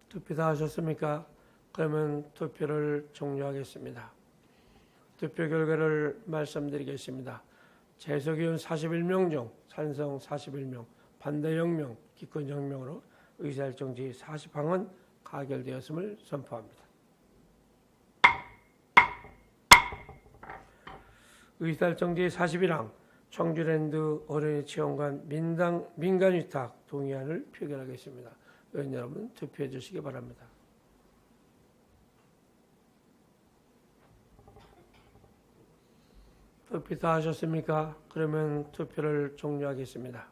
투표 다 하셨습니까? 그러면 투표를 종료하겠습니다. 투표 결과를 말씀드리겠습니다. 재석 의원 41명 중 찬성 41명, 반대 0명, 기권 0명으로 의사일정지 40항은 가결되었음을 선포합니다. 의사일정지 41항 청주랜드 어린이 체험관 민간위탁 동의안을 표결하겠습니다. 의원 여러분 투표해 주시기 바랍니다. 투표 다 하셨습니까? 그러면 투표를 종료하겠습니다.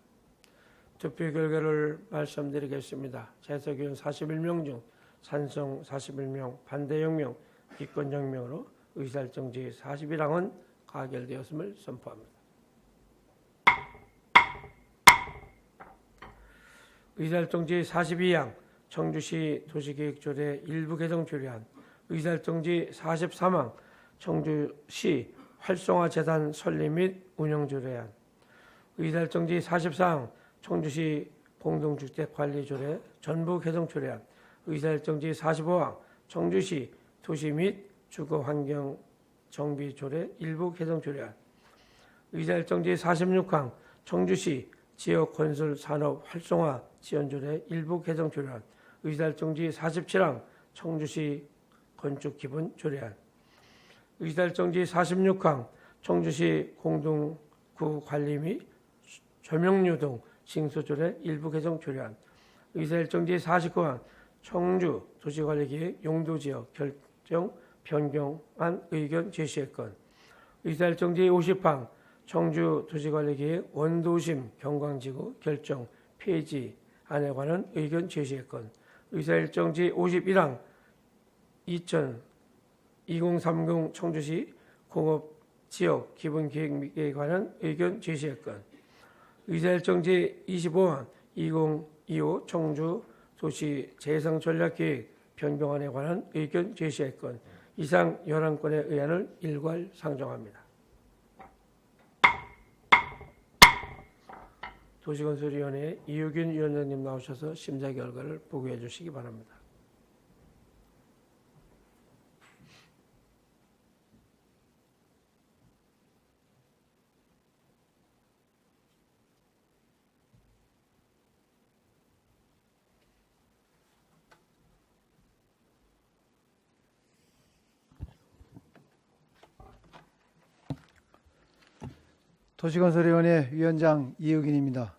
투표 결과를 말씀드리겠습니다. 재석 의원 41명 중 찬성 41명, 반대 0명, 기권 0명으로 의사일정지 41항은 가결되었음을 선포합니다. 의사일정지 42항 청주시 도시계획조례 일부 개정 조례안, 의사일정지 43항 청주시 활성화재단 설립 및 운영 조례안, 의사일정지 44항 청주시 공동주택관리조례 전부 개정 조례안, 의사일정지 45항 청주시 도시 및 주거환경 정비조례 일부 개정 조례안, 의사일정지 46항 청주시 지역건설 산업 활성화 지원조례 일부 개정 조례안, 의사일정지 47항 청주시 건축기본 조례안, 의사일정지 46항 청주시 공동구 관리 및 조명류 등 징수조례 일부 개정 조례안, 의사일정지 49항 청주 도시관리계획 용도지역 결정 변경안 의견 제시의 건, 의사일정지 50항 청주 도시관리계획 원도심 경광지구 결정 폐지안에 관한 의견 제시의 건, 의사일정지 51항 2030 청주시 공업지역 기본계획에 관한 의견 제시의 건, 의사일정지 25항 2025 청주 도시 재생전략계획 변경안에 관한 의견 제시의 건, 이상 11건의 의안을 일괄 상정합니다. 도시건설위원회 이유균 위원장님 나오셔서 심사 결과를 보고해 주시기 바랍니다. 도시건설위원회 위원장 이유균입니다.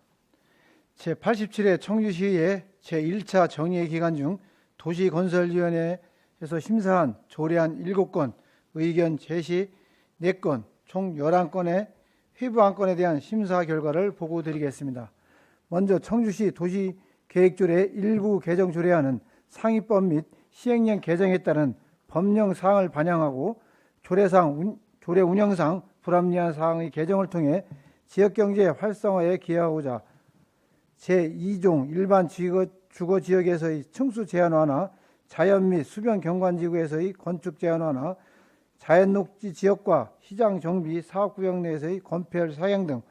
제87회 청주시의 제1차 정의회 기간 중 도시건설위원회에서 심사한 조례안 7건, 의견 제시 4건, 총 11건의 회부 안건에 대한 심사 결과를 보고드리겠습니다. 먼저 청주시 도시계획조례 일부 개정 조례안은 상위법 및 시행령 개정에 따른 법령 사항을 반영하고 조례 운영상 불합리한 사항의 개정을 통해 지역경제 활성화에 기여하고자 제2종 일반 주거지역에서의 층수 제한 완화, 자연 및 수변 경관지구에서의 건축 제한 완화, 자연녹지 지역과 시장 정비 사업구역 내에서의 건폐율 사양 등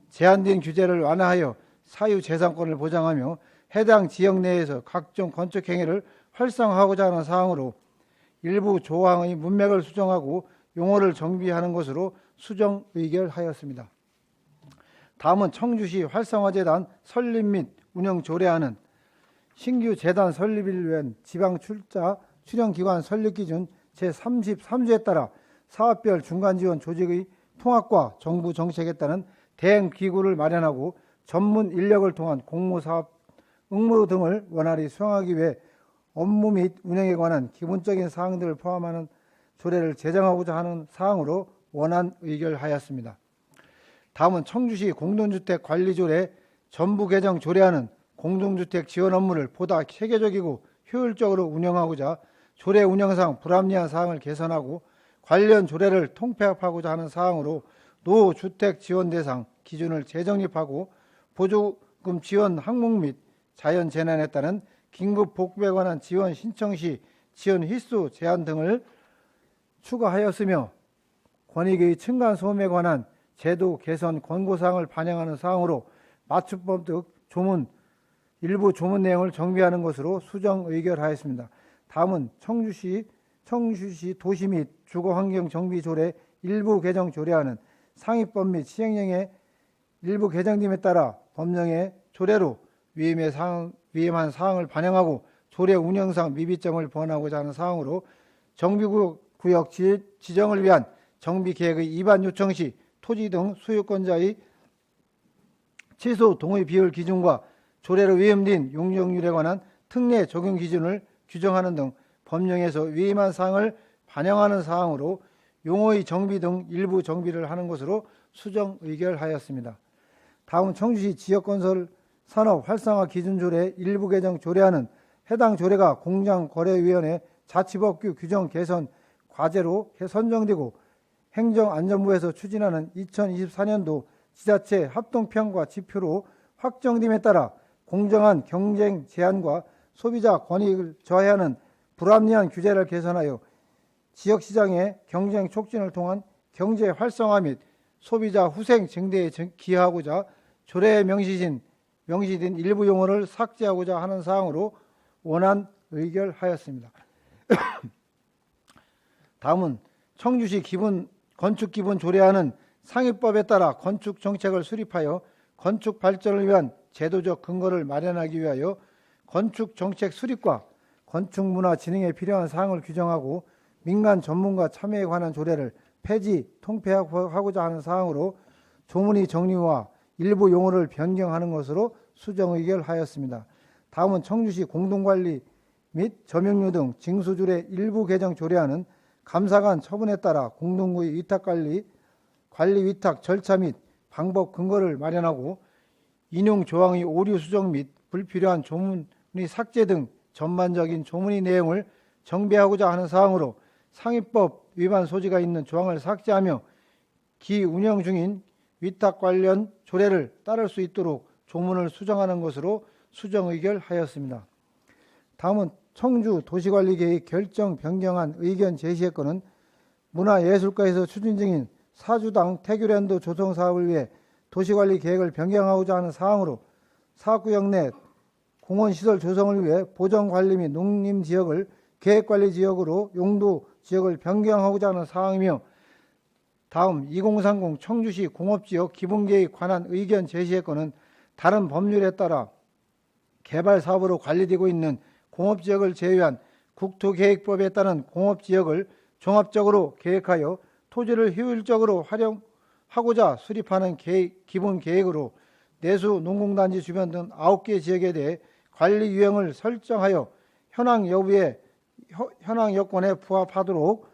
제한된 규제를 완화하여 사유재산권을 보장하며 해당 지역 내에서 각종 건축 행위를 활성화하고자 하는 사항으로 일부 조항의 문맥을 수정하고 용어를 정비하는 것으로 수정 의결하였습니다. 다음은 청주시 활성화재단 설립 및 운영 조례안은 신규 재단 설립을 위한 지방 출연기관 설립 기준 제33조에 따라 사업별 중간지원 조직의 통합과 정부 정책에 따른 대행 기구를 마련하고 전문 인력을 통한 공모사업 응모 등을 원활히 수행하기 위해 업무 및 운영에 관한 기본적인 사항들을 포함하는 조례를 제정하고자 하는 사항으로 원안 의결하였습니다. 다음은 청주시 공동주택관리조례 전부 개정 조례안은 공동주택 지원 업무를 보다 체계적이고 효율적으로 운영하고자 조례 운영상 불합리한 사항을 개선하고 관련 조례를 통폐합하고자 하는 사항으로 노주택 지원 대상 기준을 재정립하고 보조금 지원 항목 및 자연재난에 따른 긴급 복구에 관한 지원 신청 시 지원 휘수 제한 등을 추가하였으며 권익의 층간소음에 관한 제도 개선 권고사항을 반영하는 사항으로 맞춤법 등 일부 조문 내용을 정비하는 것으로 수정 의결하였습니다. 다음은 청주시 도시 및 주거환경 정비조례 일부 개정 조례안은 상위법 및 시행령의 일부 개정됨에 따라 법령의 조례로 위임한 사항을 반영하고 조례 운영상 미비점을 보완하고자 하는 사항으로 정비구역 지정을 위한 정비계획의 입안 요청 시 토지 등 소유권자의 최소 동의 비율 기준과 조례로 위임된 용적률에 관한 특례 적용 기준을 규정하는 등 법령에서 위임한 사항을 반영하는 사항으로 용어의 정비 등 일부 정비를 하는 것으로 수정 의결하였습니다. 다음 청주시 지역건설 산업 활성화 기준조례 일부 개정 조례안은 해당 조례가 공장거래위원회 자치법규 규정 개선 과제로 선정되고 행정안전부에서 추진하는 2024년도 지자체 합동평가 지표로 확정됨에 따라 공정한 경쟁 제한과 소비자 권익을 저해하는 불합리한 규제를 개선하여 지역시장의 경쟁 촉진을 통한 경제 활성화 및 소비자 후생 증대에 기여하고자 조례에 명시된 일부 용어를 삭제하고자 하는 사항으로 원안 의결하였습니다. 다음은 청주시 건축기본 조례안은 상위법에 따라 건축 정책을 수립하여 건축 발전을 위한 제도적 근거를 마련하기 위하여 건축 정책 수립과 건축 문화 진흥에 필요한 사항을 규정하고 민간 전문가 참여에 관한 조례를 폐지, 통폐하고자 하는 사항으로 조문의 정리와 일부 용어를 변경하는 것으로 수정 의결하였습니다. 다음은 청주시 공동관리 및 점용료 등 징수조례 일부 개정 조례안은 감사관 처분에 따라 공동구의 위탁관리, 관리 위탁 절차 및 방법 근거를 마련하고 인용 조항의 오류 수정 및 불필요한 조문의 삭제 등 전반적인 조문의 내용을 정비하고자 하는 사항으로 상위법 위반 소지가 있는 조항을 삭제하며 기운영 중인 위탁 관련 조례를 따를 수 있도록 조문을 수정하는 것으로 수정 의결하였습니다. 다음은 청주 도시관리계획 결정 변경안 의견 제시의 건은 문화예술과에서 추진 중인 사주당 태교랜드 조성 사업을 위해 도시관리 계획을 변경하고자 하는 사항으로 사구역 내 공원시설 조성을 위해 보전관리 및 농림지역을 계획관리지역으로 용도 지역을 변경하고자 하는 사항이며 다음 2030 청주시 공업지역 기본계획 관한 의견 제시의 건은 다른 법률에 따라 개발사업으로 관리되고 있는 공업지역을 제외한 국토계획법에 따른 공업지역을 종합적으로 계획하여 토지를 효율적으로 활용하고자 수립하는 기본계획으로 내수 농공단지 주변 등 9개 지역에 대해 관리 유형을 설정하여 현황 여건에 부합하도록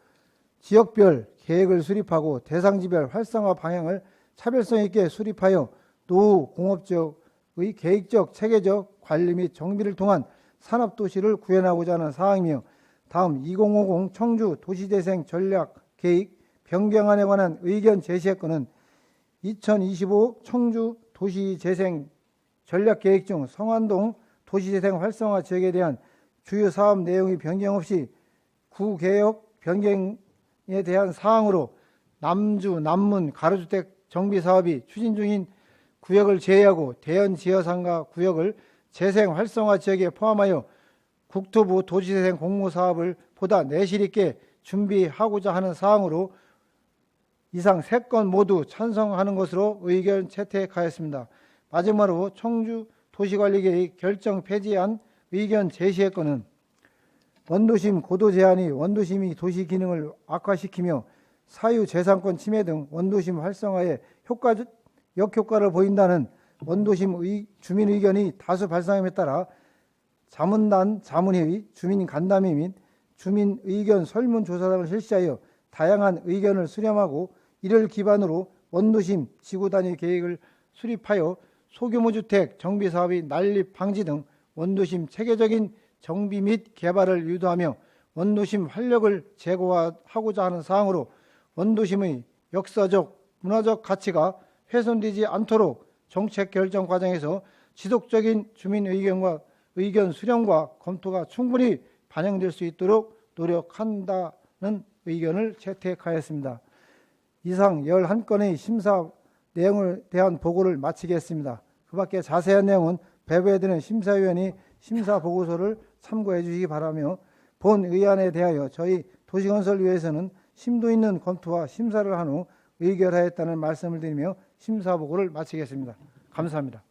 지역별 계획을 수립하고 대상지별 활성화 방향을 차별성 있게 수립하여 노후 공업지역의 계획적 체계적 관리 및 정비를 통한 산업도시를 구현하고자 하는 사항이며 다음 2050 청주 도시재생 전략계획 변경안에 관한 의견 제시의 건은 2025 청주 도시재생 전략계획 중 성안동 도시재생 활성화 지역에 대한 주요 사업 내용의 변경 없이 구개역 변경에 대한 사항으로 남주, 남문 가로주택 정비 사업이 추진 중인 구역을 제외하고 대연 지하상가 구역을 재생 활성화 지역에 포함하여 국토부 도시재생 공모 사업을 보다 내실 있게 준비하고자 하는 사항으로 이상 3건 모두 찬성하는 것으로 의견 채택하였습니다. 마지막으로 청주 도시관리계획 결정 폐지안 의견 제시의 건은 원도심 고도 제한이 원도심이 도시 기능을 악화시키며 사유재산권 침해 등 원도심 활성화에 역효과를 보인다는 원도심 주민 의견이 다수 발생함에 따라 자문단 자문회의, 주민 간담회 및 주민 의견 설문조사를 실시하여 다양한 의견을 수렴하고 이를 기반으로 원도심 지구단위 계획을 수립하여 소규모 주택 정비 사업의 난립 방지 등 원도심 체계적인 정비 및 개발을 유도하며 원도심 활력을 제고하고자 하는 사항으로 원도심의 역사적, 문화적 가치가 훼손되지 않도록 정책 결정 과정에서 지속적인 주민 의견 수렴과 검토가 충분히 반영될 수 있도록 노력한다는 의견을 채택하였습니다. 이상 11건의 심사 내용에 대한 보고를 마치겠습니다. 그 밖에 자세한 내용은 배부해드리는 심사위원이 심사 보고서를 참고해 주시기 바라며 본 의안에 대하여 저희 도시건설위에서는 심도 있는 검토와 심사를 한 후 의결하였다는 말씀을 드리며 심사 보고를 마치겠습니다. 감사합니다.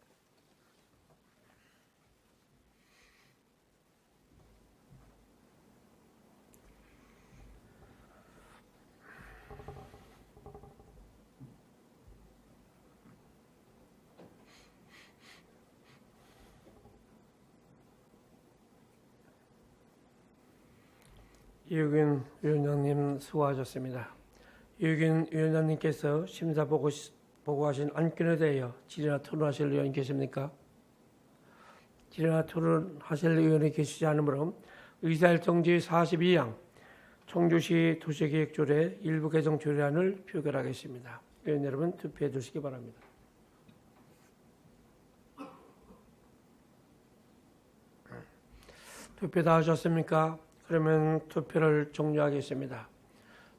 이육인 위원장님 수고하셨습니다. 유익인 위원장님께서 심사 보고하신 안건에 대하여 질의나 토론하실 의원이 계십니까? 질의나 토론하실 의원이 계시지 않으므로 의사일정지 42항 청주시 도시계획조례 일부 개정 조례안을 표결하겠습니다. 의원 여러분 투표해 주시기 바랍니다. 투표 다 하셨습니까? 그러면 투표를 종료하겠습니다.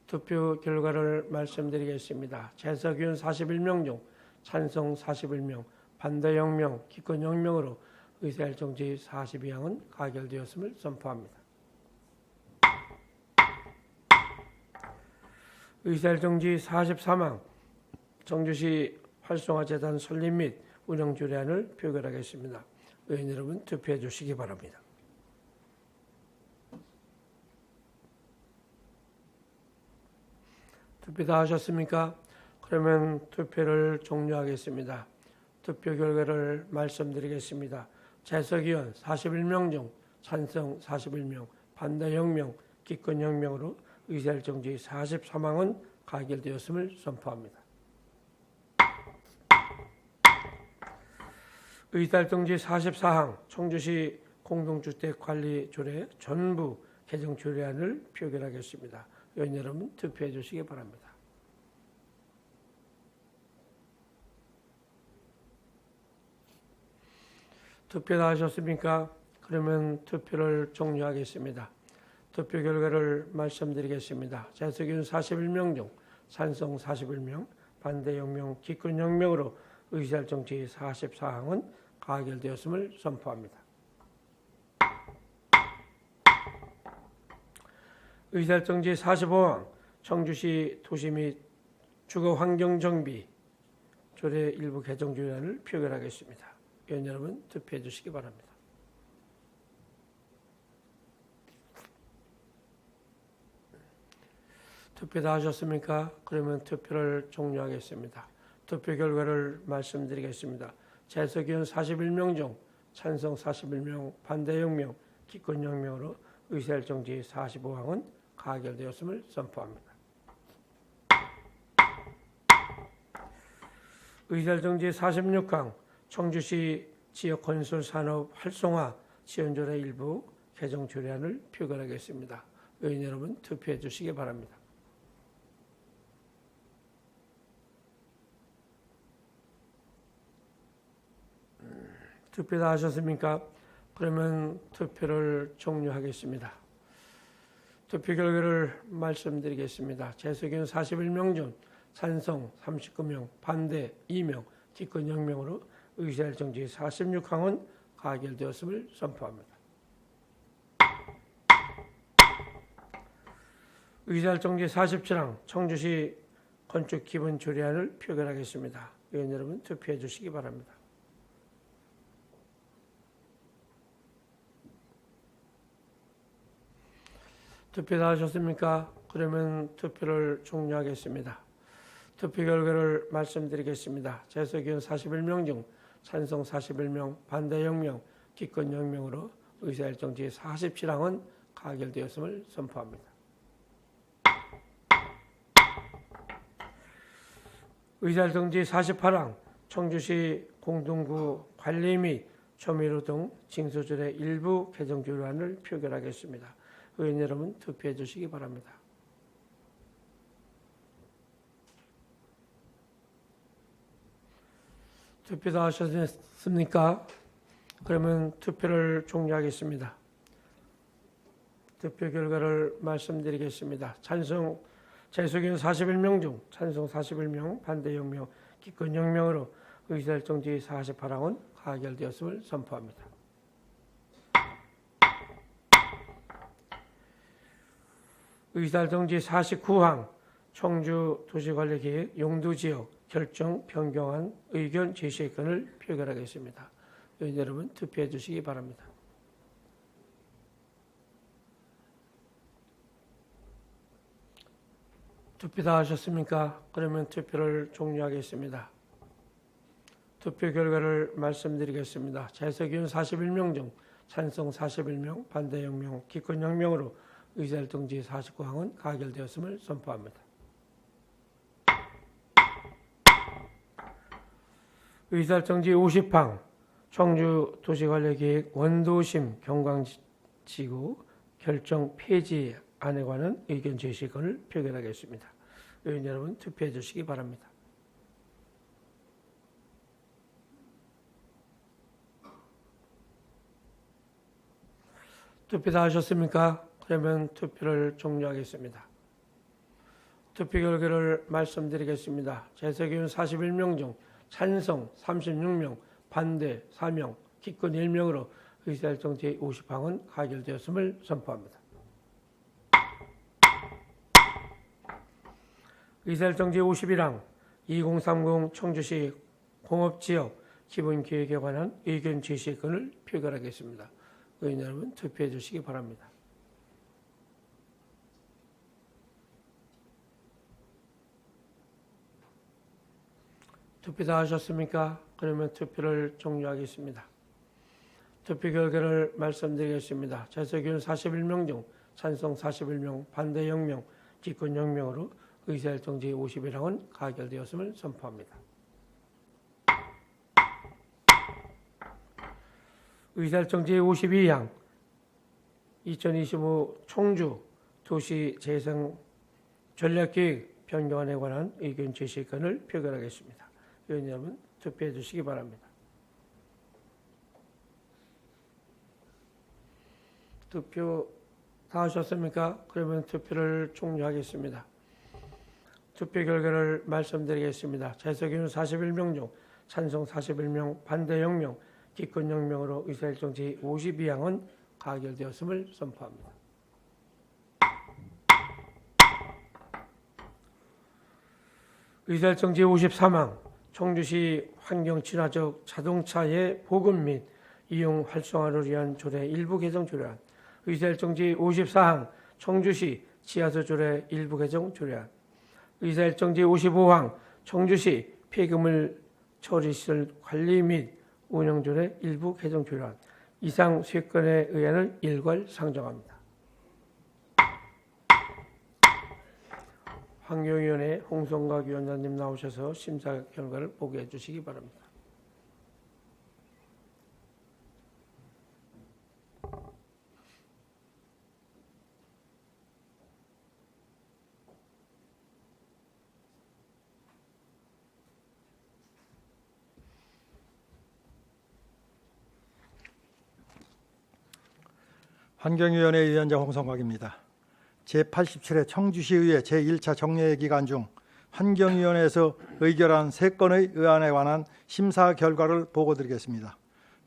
투표 결과를 말씀드리겠습니다. 재석위원 41명 중 찬성 41명, 반대 0명, 기권 0명으로 의사일정지 42항은 가결되었음을 선포합니다. 의사일정지 43항 청주시 활성화재단 설립 및 운영 조례안을 표결하겠습니다. 의원 여러분 투표해 주시기 바랍니다. 투표 다 하셨습니까? 그러면 투표를 종료하겠습니다. 투표 결과를 말씀드리겠습니다. 재석위원 41명 중 찬성 41명, 반대 0명, 기권 0명으로 의사일정지 43항은 가결되었음을 선포합니다. 의사일정지 44항 청주시 공동주택관리조례 전부 개정 조례안을 표결하겠습니다. 의원 여러분 투표해 주시기 바랍니다. 투표 다 하셨습니까? 그러면 투표를 종료하겠습니다. 투표 결과를 말씀드리겠습니다. 재석위원 41명 중 찬성 41명, 반대 0명, 기권 0명으로 의사일정지 44항은 가결되었음을 선포합니다. 의사일정지 45항 청주시 도시 및 주거환경정비 조례 일부 개정 조례안을 표결하겠습니다. 의원 여러분 투표해 주시기 바랍니다. 투표 다 하셨습니까? 그러면 투표를 종료하겠습니다. 투표 결과를 말씀드리겠습니다. 재석위원 41명 중 찬성 41명, 반대 0명, 기권 0명으로 의사일정지 45항은 가결되었음을 선포합니다. 의사일정지 46항 청주시 지역건설산업 활성화 지원조례 일부 개정 조례안을 표결하겠습니다. 의원 여러분 투표해 주시기 바랍니다. 투표 다 하셨습니까? 그러면 투표를 종료하겠습니다. 투표 결과를 말씀드리겠습니다. 재석위원 41명 중 찬성 39명, 반대 2명, 기권 0명으로 의사일정지 46항은 가결되었음을 선포합니다. 의사일정지 47항 청주시 건축기본조례안을 표결하겠습니다. 의원 여러분 투표해 주시기 바랍니다. 투표 다 하셨습니까? 그러면 투표를 종료하겠습니다. 투표 결과를 말씀드리겠습니다. 재석위원 41명 중 찬성 41명, 반대 0명, 기권 0명으로 의사일정지 47항은 가결되었음을 선포합니다. 의사일정지 48항 청주시 공동구 관리 및 조미료 등 징수조례 일부 개정 조례안을 표결하겠습니다. 의원 여러분 투표해 주시기 바랍니다. 투표 다 하셨습니까? 그러면 투표를 종료하겠습니다. 투표 결과를 말씀드리겠습니다. 찬성 재석위원 41명 중 찬성 41명, 반대 0명, 기권 0명으로 의사일정지 48항은 가결되었음을 선포합니다. 의사일정지 49항 청주 도시관리계획 용도지역 결정 변경안 의견 제시건을 표결하겠습니다. 의원 여러분 투표해 주시기 바랍니다. 투표 다 하셨습니까? 그러면 투표를 종료하겠습니다. 투표 결과를 말씀드리겠습니다. 재석위원 41명 중 찬성 41명, 반대 0명, 기권 0명으로 의사일정지 49항은 가결되었음을 선포합니다. 의사일정 제50항 청주도시관리계획 원도심 경광지구 결정 폐지안에 관한 의견 제시건을 표결하겠습니다. 의원 여러분 투표해 주시기 바랍니다. 투표 다 하셨습니까? 그러면 투표를 종료하겠습니다. 투표 결과를 말씀드리겠습니다. 재석의원 41명 중 찬성 36명, 반대 4명, 기권 1명으로 의사일정 제50항은 가결되었음을 선포합니다. 의사일정 제51항 2030 청주시 공업지역 기본계획에 관한 의견 제시건을 표결하겠습니다. 의원 여러분 투표해 주시기 바랍니다. 투표 다 하셨습니까? 그러면 투표를 종료하겠습니다. 투표 결과를 말씀드리겠습니다. 재석의원 41명 중 찬성 41명, 반대 0명, 기권 0명으로 의사일정 제51항은 가결되었음을 선포합니다. 의사일정 제52항 2025 청주 도시 재생 전략계획 변경안에 관한 의견 제시건을 표결하겠습니다. 의원 여러분 투표해 주시기 바랍니다. 투표 다 하셨습니까? 그러면 투표를 종료하겠습니다. 투표 결과를 말씀드리겠습니다. 재석의원 41명 중 찬성 41명, 반대 0명, 기권 0명으로 의사일정 제52항은 가결되었음을 선포합니다. 의사일정 제53항 청주시 환경친화적 자동차의 보급 및 이용 활성화를 위한 조례 일부 개정 조례안, 의사일정 제54항 청주시 지하수 조례 일부 개정 조례안, 의사일정 제55항 청주시 폐기물 처리시설 관리 및 운영 조례 일부 개정 조례안, 이상 세 건의 의안을 일괄 상정합니다. 환경위원회 홍성각 위원장님 나오셔서 심사 결과를 보고해 주시기 바랍니다. 환경위원회 위원장 홍성각입니다. 제87회 청주시의회 제1차 정례 기간 중 환경위원회에서 의결한 3건의 의안에 관한 심사 결과를 보고드리겠습니다.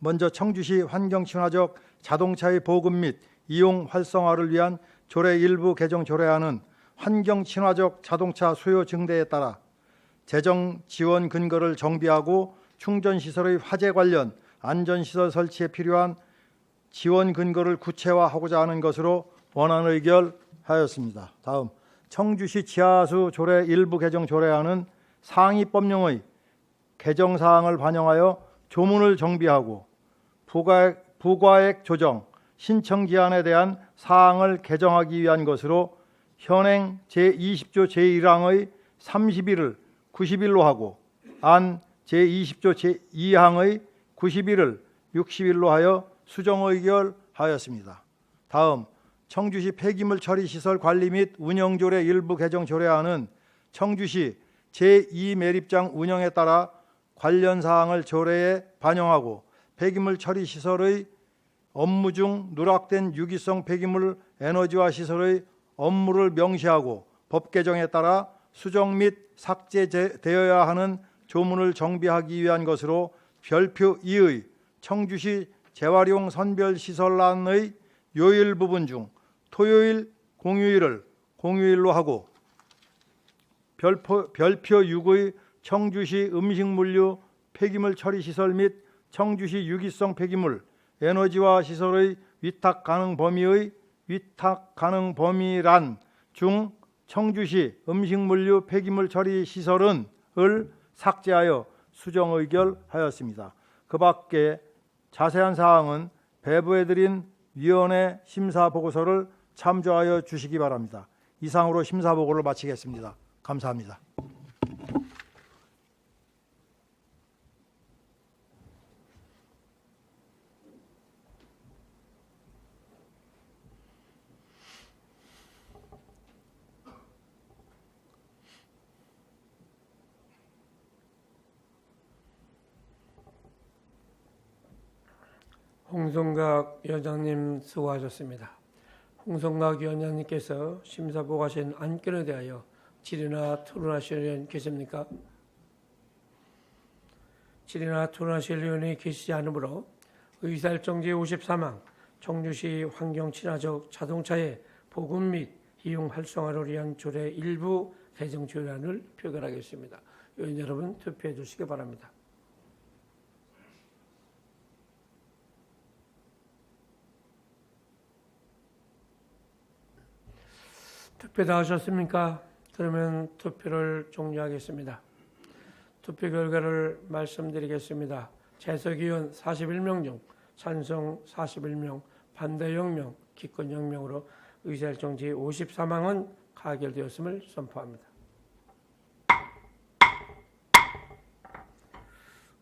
먼저 청주시 환경친화적 자동차의 보급 및 이용 활성화를 위한 조례 일부 개정 조례안은 환경친화적 자동차 수요 증대에 따라 재정 지원 근거를 정비하고 충전시설의 화재 관련 안전시설 설치에 필요한 지원 근거를 구체화하고자 하는 것으로 원안 의결하였습니다. 다음 청주시 지하수 조례 일부 개정 조례안은 상위 법령의 개정 사항을 반영하여 조문을 정비하고 부과액 조정, 신청 기한에 대한 사항을 개정하기 위한 것으로 현행 제20조 제1항의 30일을 90일로 하고 안 제20조 제2항의 90일을 60일로 하여 수정 의결하였습니다. 다음 청주시 폐기물 처리 시설 관리 및 운영 조례 일부 개정 조례안은 청주시 제2매립장 운영에 따라 관련 사항을 조례에 반영하고 폐기물 처리 시설의 업무 중 누락된 유기성 폐기물 에너지화 시설의 업무를 명시하고 법 개정에 따라 수정 및 삭제되어야 하는 조문을 정비하기 위한 것으로 별표 2의 청주시 재활용 선별시설안의 요일 부분 중 토요일 공휴일을 공휴일로 하고 별표 6의 청주시 음식물류 폐기물 처리시설 및 청주시 유기성 폐기물 에너지화 시설의 위탁 가능 범위란 중 청주시 음식물류 폐기물 처리시설은 을 삭제하여 수정 의결하였습니다. 그 밖에 자세한 사항은 배부해드린 위원회 심사 보고서를 참조하여 주시기 바랍니다. 이상으로 심사 보고를 마치겠습니다. 감사합니다. 홍성각 위원장님 수고하셨습니다. 홍성각 위원장님께서 심사보고하신 안건에 대하여 질의나 토론하실 의원 계십니까? 질의나 토론하실 의원이 계시지 않으므로 의사일정 제53항 청주시 환경친화적 자동차의 보급 및 이용 활성화를 위한 조례 일부 개정 조례안을 표결하겠습니다. 의원 여러분 투표해 주시기 바랍니다. 투표 다 하셨습니까? 그러면 투표를 종료하겠습니다. 투표 결과를 말씀드리겠습니다. 재석의원 41명 중 찬성 41명, 반대 0명, 기권 0명으로 의사일정 제53항은 가결되었음을 선포합니다.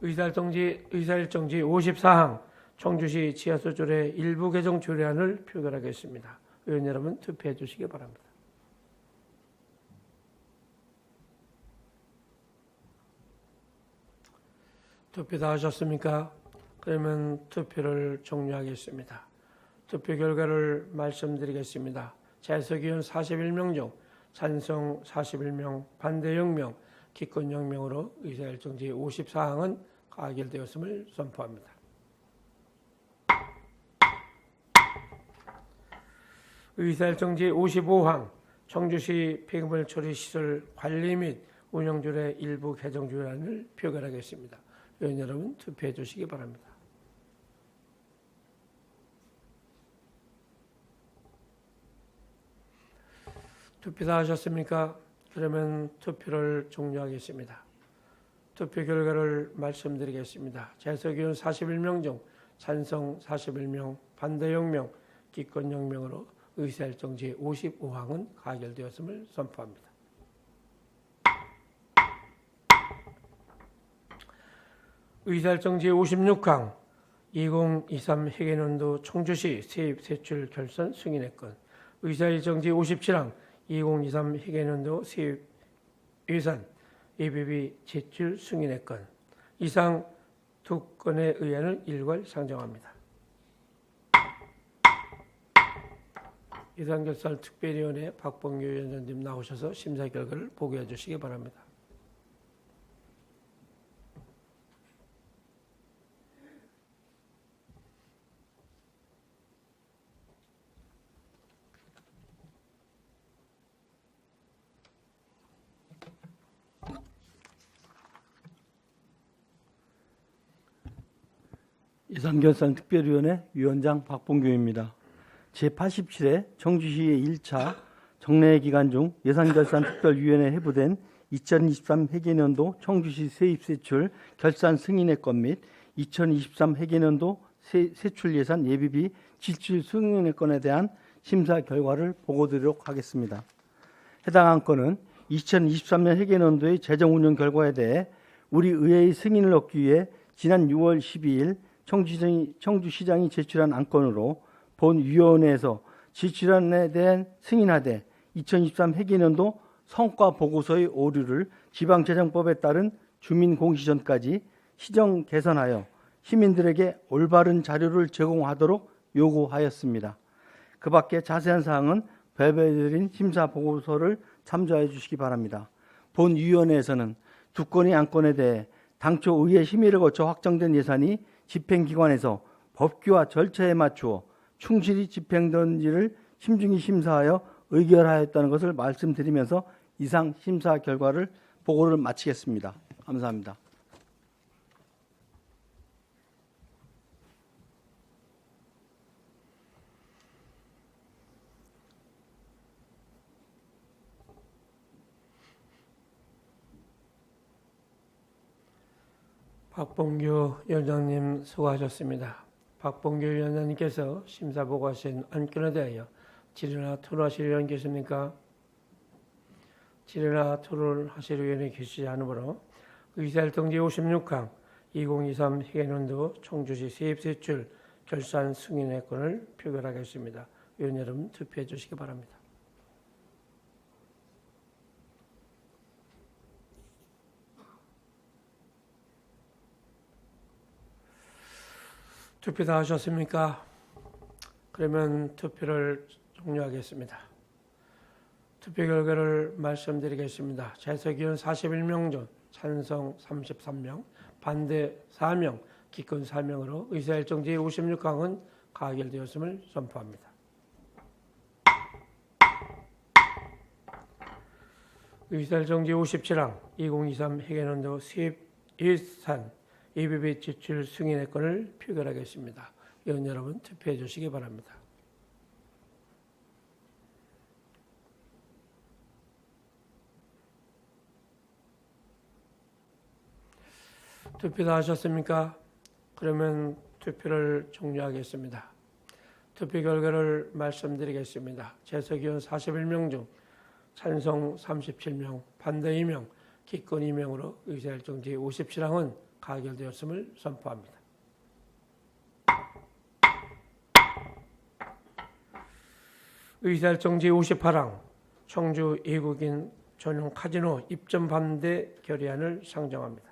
의사일정 제54항 청주시 지하수 조례 일부 개정 조례안을 표결하겠습니다. 의원 여러분 투표해 주시기 바랍니다. 투표 다 하셨습니까? 그러면 투표를 종료하겠습니다. 투표 결과를 말씀드리겠습니다. 재석의원 41명 중 찬성 41명, 반대 0명, 기권 0명으로 의사일정 제54항은 가결되었음을 선포합니다. 의사일정 제55항 청주시 폐기물 처리 시설 관리 및 운영조례 일부 개정 조례안을 표결하겠습니다. 의원 여러분 투표해 주시기 바랍니다. 투표 다 하셨습니까? 그러면 투표를 종료하겠습니다. 투표 결과를 말씀드리겠습니다. 재석의원 41명 중 찬성 41명, 반대 0명, 기권 0명으로 의사일정 제55항은 가결되었음을 선포합니다. 의사일정 제56항 2023 회계연도 청주시 세입 세출 결산 승인의 건, 의사일정 제57항 2023 회계연도 세입 예산 예비비 제출 승인의 건, 이상 두 건의 의안을 일괄 상정합니다. 예산결산특별위원회 박봉규 위원장님 나오셔서 심사 결과를 보고해 주시기 바랍니다. 예산결산특별위원회 위원장 박봉규입니다. 제87회 청주시의 1차 정례 기간 중 예산결산특별위원회 회부된 2023 회계연도 청주시 세입세출 결산 승인의 건 및 2023 회계연도 세출 예산 예비비 지출 승인의 건에 대한 심사 결과를 보고드리도록 하겠습니다. 해당 안건은 2023년 회계연도의 재정 운영 결과에 대해 우리 의회의 승인을 얻기 위해 지난 6월 12일 청주시장이 제출한 안건으로 본위원회에서 지출안에 대한 승인하되 2023 회계연도 성과 보고서의 오류를 지방재정법에 따른 주민공시전까지 시정 개선하여 시민들에게 올바른 자료를 제공하도록 요구하였습니다. 그 밖에 자세한 사항은 배배드린 심사 보고서를 참조해 주시기 바랍니다. 본위원회에서는 두 건의 안건에 대해 당초 의회 심의를 거쳐 확정된 예산이 집행기관에서 법규와 절차에 맞추어 충실히 집행되는지를 심중히 심사하여 의결하였다는 것을 말씀드리면서 이상 심사 결과를 보고를 마치겠습니다. 감사합니다. 박봉규 위원장님 수고하셨습니다. 박봉규 위원장님께서 심사 보고하신 안건에 대하여 질의나 토론하실 의원 계십니까? 질의나 토론하실 의원이 계시지 않으므로 의사일정 제56항 2023 회계연도 청주시 세입세출 결산 승인의 건을 표결하겠습니다. 의원 여러분 투표해 주시기 바랍니다. 투표 다 하셨습니까? 그러면 투표를 종료하겠습니다. 투표 결과를 말씀드리겠습니다. 재석위원 41명 중 찬성 33명, 반대 4명, 기권 4명으로 의사일정 제56항은 가결되었음을 선포합니다. 의사일정 제57항 2023 해관원도 수입 일산 예비비 지출 승인의 건을 표결하겠습니다. 의원 여러분 투표해 주시기 바랍니다. 투표 다 하셨습니까? 그러면 투표를 종료하겠습니다. 투표 결과를 말씀드리겠습니다. 재석위원 41명 중 찬성 37명, 반대 2명, 기권 2명으로 의사일정 제57항은 가결되었음을 선포합니다. 의사일정 제58항 청주 외국인 전용 카지노 입점 반대 결의안을 상정합니다.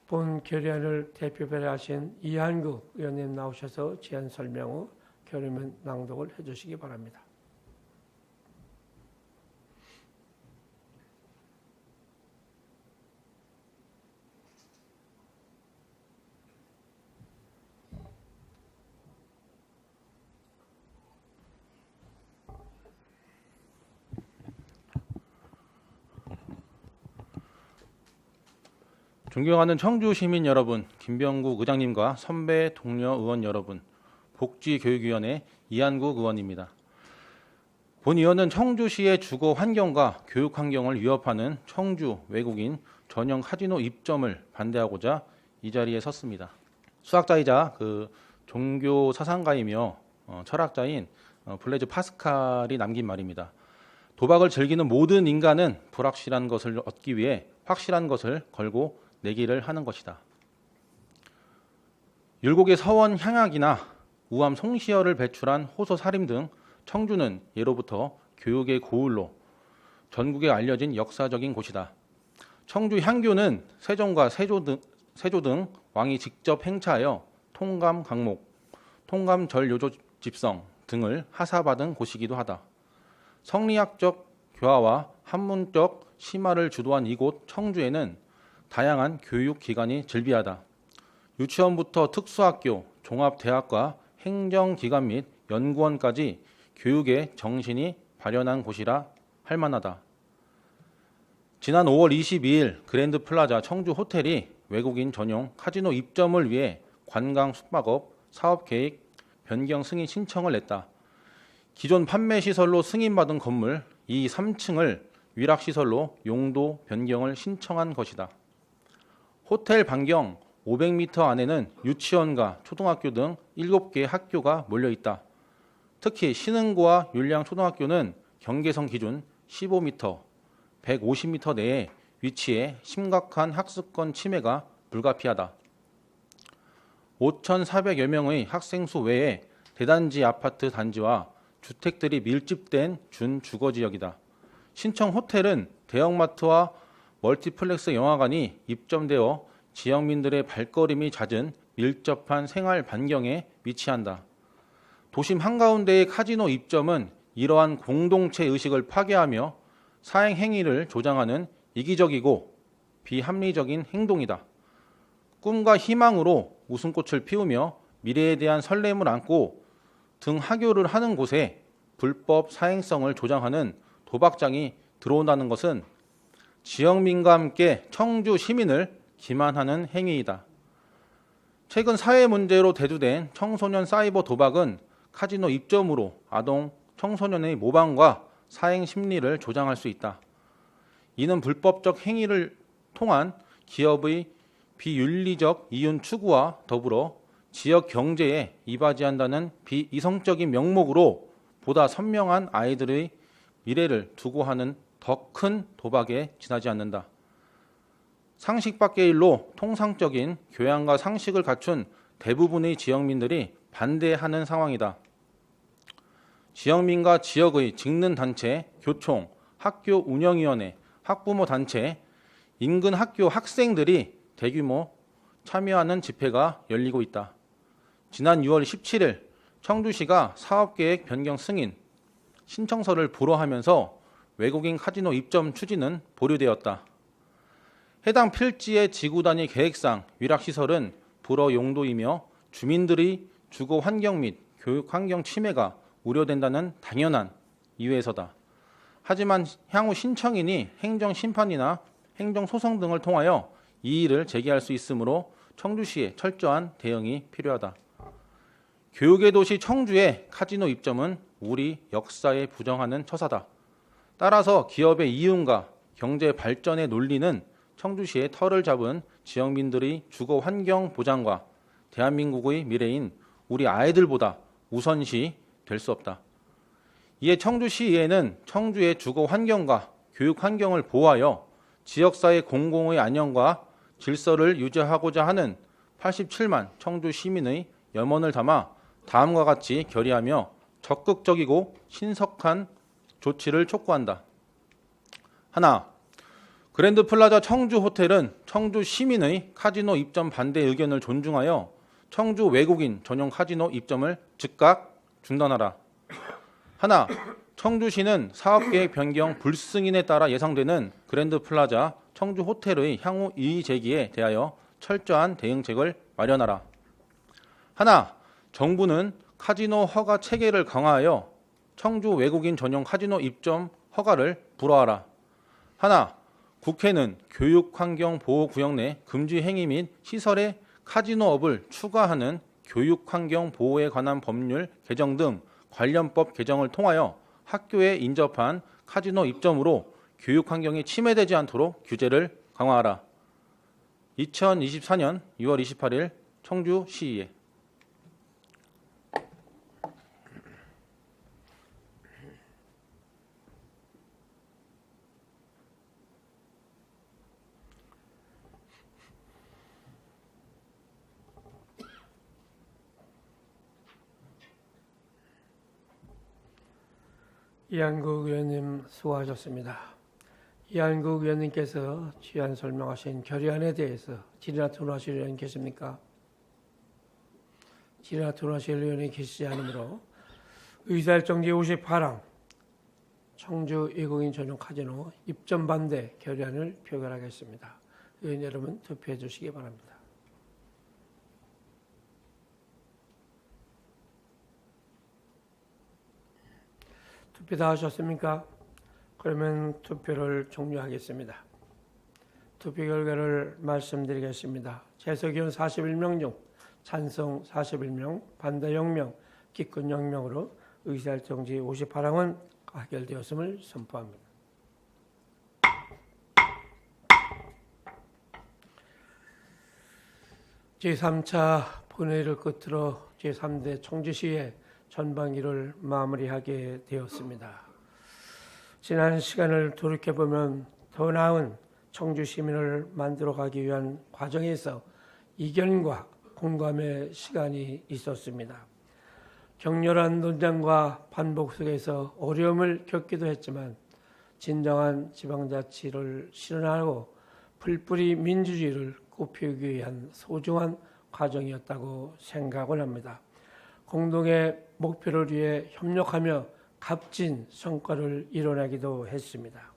본 결의안을 대표 발의하신 이한국 의원님 나오셔서 제안 설명 후 결의문 낭독을 해주시기 바랍니다. 존경하는 청주 시민 여러분, 김병국 의장님과 선배 동료 의원 여러분, 복지교육위원회 이한국 의원입니다. 본 의원은 청주시의 주거 환경과 교육 환경을 위협하는 청주 외국인 전용 카지노 입점을 반대하고자 이 자리에 섰습니다. 수학자이자 종교 사상가이며 철학자인 블레즈 파스칼이 남긴 말입니다. 도박을 즐기는 모든 인간은 불확실한 것을 얻기 위해 확실한 것을 걸고 내기를 하는 것이다. 율곡의 서원 향약이나 우암 송시열을 배출한 호소 사림 등 청주는 예로부터 교육의 고을로 전국에 알려진 역사적인 곳이다. 청주 향교는 세종과 세조 등 왕이 직접 행차하여 통감 강목, 통감 절요조 집성 등을 하사받은 곳이기도 하다. 성리학적 교화와 학문적 심화를 주도한 이곳 청주에는 다양한 교육기관이 즐비하다. 유치원부터 특수학교, 종합대학과 행정기관 및 연구원까지 교육의 정신이 발현한 곳이라 할 만하다. 지난 5월 22일 그랜드 플라자 청주 호텔이 외국인 전용 카지노 입점을 위해 관광 숙박업 사업계획 변경 승인 신청을 냈다. 기존 판매시설로 승인받은 건물 이 3층을 위락시설로 용도 변경을 신청한 것이다. 호텔 반경 500m 안에는 유치원과 초등학교 등 7개 학교가 몰려있다. 특히 신흥고와 율량초등학교는 경계선 기준 15m, 150m 내에 위치해 심각한 학습권 침해가 불가피하다. 5,400여 명의 학생 수 외에 대단지 아파트 단지와 주택들이 밀집된 준주거지역이다. 신청 호텔은 대형마트와 멀티플렉스 영화관이 입점되어 지역민들의 발걸음이 잦은 밀접한 생활 반경에 위치한다. 도심 한가운데의 카지노 입점은 이러한 공동체 의식을 파괴하며 사행 행위를 조장하는 이기적이고 비합리적인 행동이다. 꿈과 희망으로 웃음꽃을 피우며 미래에 대한 설렘을 안고 등하교를 하는 곳에 불법 사행성을 조장하는 도박장이 들어온다는 것은 지역민과 함께 청주 시민을 기만하는 행위이다. 최근 사회 문제로 대두된 청소년 사이버 도박은 카지노 입점으로 아동 청소년의 모방과 사행 심리를 조장할 수 있다. 이는 불법적 행위를 통한 기업의 비윤리적 이윤 추구와 더불어 지역 경제에 이바지한다는 비이성적인 명목으로 보다 선명한 아이들의 미래를 두고 하는 더 큰 도박에 지나지 않는다. 상식 밖의 일로 통상적인 교양과 상식을 갖춘 대부분의 지역민들이 반대하는 상황이다. 지역민과 지역의 직능단체, 교총, 학교 운영위원회, 학부모 단체, 인근 학교 학생들이 대규모 참여하는 집회가 열리고 있다. 지난 6월 17일 청주시가 사업계획 변경 승인 신청서를 불허하면서 외국인 카지노 입점 추진은 보류되었다. 해당 필지의 지구 단위 계획상 위락시설은 불허 용도이며 주민들의 주거 환경 및 교육 환경 침해가 우려된다는 당연한 이유에서다. 하지만 향후 신청인이 행정심판이나 행정소송 등을 통하여 이의를 제기할 수 있으므로 청주시의 철저한 대응이 필요하다. 교육의 도시 청주의 카지노 입점은 우리 역사에 부정하는 처사다. 따라서 기업의 이윤과 경제 발전의 논리는 청주시의 털을 잡은 지역민들의 주거 환경 보장과 대한민국의 미래인 우리 아이들보다 우선시 될 수 없다. 이에 청주시의회는 청주의 주거 환경과 교육 환경을 보호하여 지역사회 공공의 안녕과 질서를 유지하고자 하는 87만 청주 시민의 염원을 담아 다음과 같이 결의하며 적극적이고 신속한 조치를 촉구한다. 하나, 그랜드 플라자 청주 호텔은 청주 시민의 카지노 입점 반대 의견을 존중하여 청주 외국인 전용 카지노 입점을 즉각 중단하라. 하나, 청주시는 사업계획 변경 불승인에 따라 예상되는 그랜드 플라자 청주 호텔의 향후 이의 제기에 대하여 철저한 대응책을 마련하라. 하나, 정부는 카지노 허가 체계를 강화하여 청주 외국인 전용 카지노 입점 허가를 불허하라. 하나, 국회는 교육환경보호구역 내 금지 행위 및 시설에 카지노업을 추가하는 교육환경보호에 관한 법률 개정 등 관련법 개정을 통하여 학교에 인접한 카지노 입점으로 교육환경이 침해되지 않도록 규제를 강화하라. 2024년 6월 28일 청주시의회. 이한국 의원님 수고하셨습니다. 이한국 의원님께서 취한 설명하신 결의안에 대해서 질의나 토론하실 의원 계십니까? 질의나 토론하실 의원이 계시지 않으므로 의사일정 제58항 청주 외국인 전용 카지노 입점 반대 결의안을 표결하겠습니다. 의원 여러분 투표해 주시기 바랍니다. 투표 다 하셨습니까? 그러면 투표를 종료하겠습니다. 투표 결과를 말씀드리겠습니다. 재석의원 41명 중 찬성 41명, 반대 0명, 기권 0명으로 의사일정 제58항은 가결되었음을 선포합니다. 제3차 본회의를 끝으로 제3대 청주시의 전반기를 마무리하게 되었습니다. 지난 시간을 돌이켜보면 더 나은 청주 시민을 만들어가기 위한 과정에서 이견과 공감의 시간이 있었습니다. 격렬한 논쟁과 반복 속에서 어려움을 겪기도 했지만 진정한 지방자치를 실현하고 풀뿌리 민주주의를 꽃피우기 위한 소중한 과정이었다고 생각을 합니다. 공동의 목표를 위해 협력하며 값진 성과를 이뤄내기도 했습니다.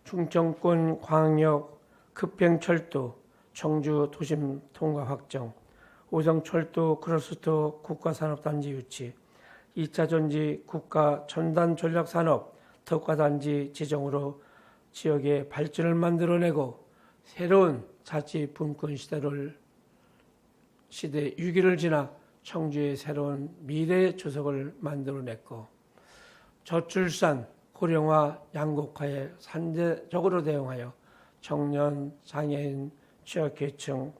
충청권 광역 급행철도 청주 도심 통과 확정, 오성철도 크로스터 국가산업단지 유치, 2차 전지 국가 첨단 전략산업 특화단지 지정으로 지역의 발전을 만들어내고 새로운 자치 분권 시대 위기를 지나 청주의 새로운 미래 주석을 만들어냈고 저출산, 고령화, 양극화에 산재적으로 대응하여 청년, 장애인, 취약계층,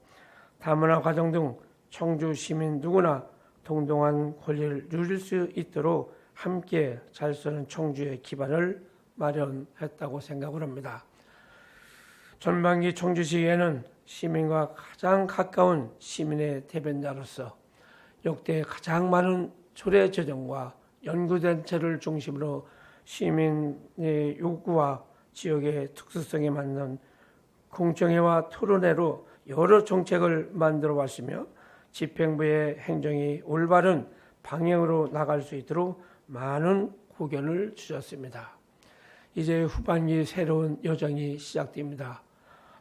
다문화 가정 등 청주 시민 누구나 동등한 권리를 누릴 수 있도록 함께 잘 사는 청주의 기반을 마련했다고 생각을 합니다. 전반기 청주시에는 시민과 가장 가까운 시민의 대변자로서 역대 가장 많은 조례 제정과 연구단체를 중심으로 시민의 요구와 지역의 특수성에 맞는 공청회와 토론회로 여러 정책을 만들어 왔으며 집행부의 행정이 올바른 방향으로 나갈 수 있도록 많은 고견을 주셨습니다. 이제 후반기 새로운 여정이 시작됩니다.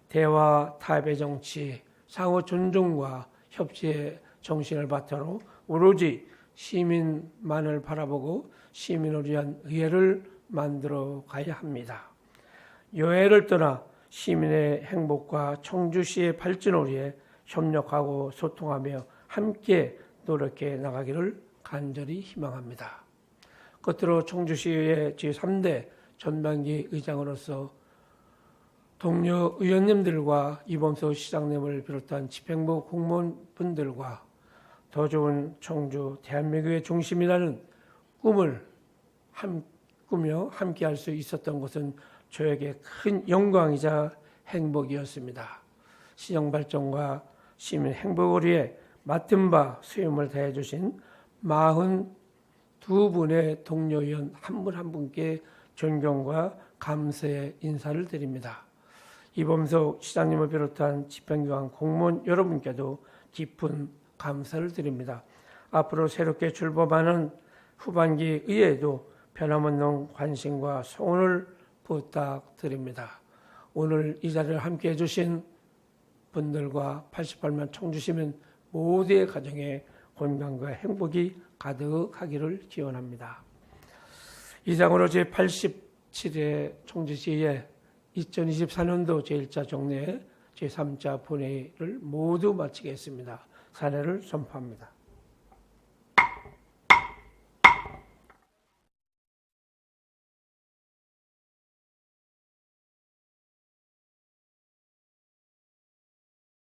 대화, 타협의 정치, 상호 존중과 협치의 정신을 바탕으로 오로지 시민만을 바라보고 시민을 위한 의회를 만들어 가야 합니다. 여야를 떠나 시민의 행복과 청주시의 발전을 위해 협력하고 소통하며 함께 노력해 나가기를 간절히 희망합니다. 끝으로 청주시의 제3대 전반기 의장으로서 동료 의원님들과 이범수 시장님을 비롯한 집행부 공무원분들과 더 좋은 청주 대한민국의 중심이라는 꿈을 꾸며 함께할 수 있었던 것은 저에게 큰 영광이자 행복이었습니다. 시정 발전과 시민 행복을 위해 맡은 바 수임을 다해 주신 42분의 동료 의원 한 분 한 분께 존경과 감사의 인사를 드립니다. 이범석 시장님을 비롯한 집행기관 공무원 여러분께도 깊은 감사를 드립니다. 앞으로 새롭게 출범하는 후반기 의회에도 변함없는 관심과 성원을 부탁드립니다. 오늘 이 자리를 함께해 주신 분들과 88만 청주시민 모두의 가정에 건강과 행복이 가득하기를 기원합니다. 이상으로 제87회 청주시의 2024년도 제1차 정례 제3차 본회의를 모두 마치겠습니다. 사례를 선포합니다.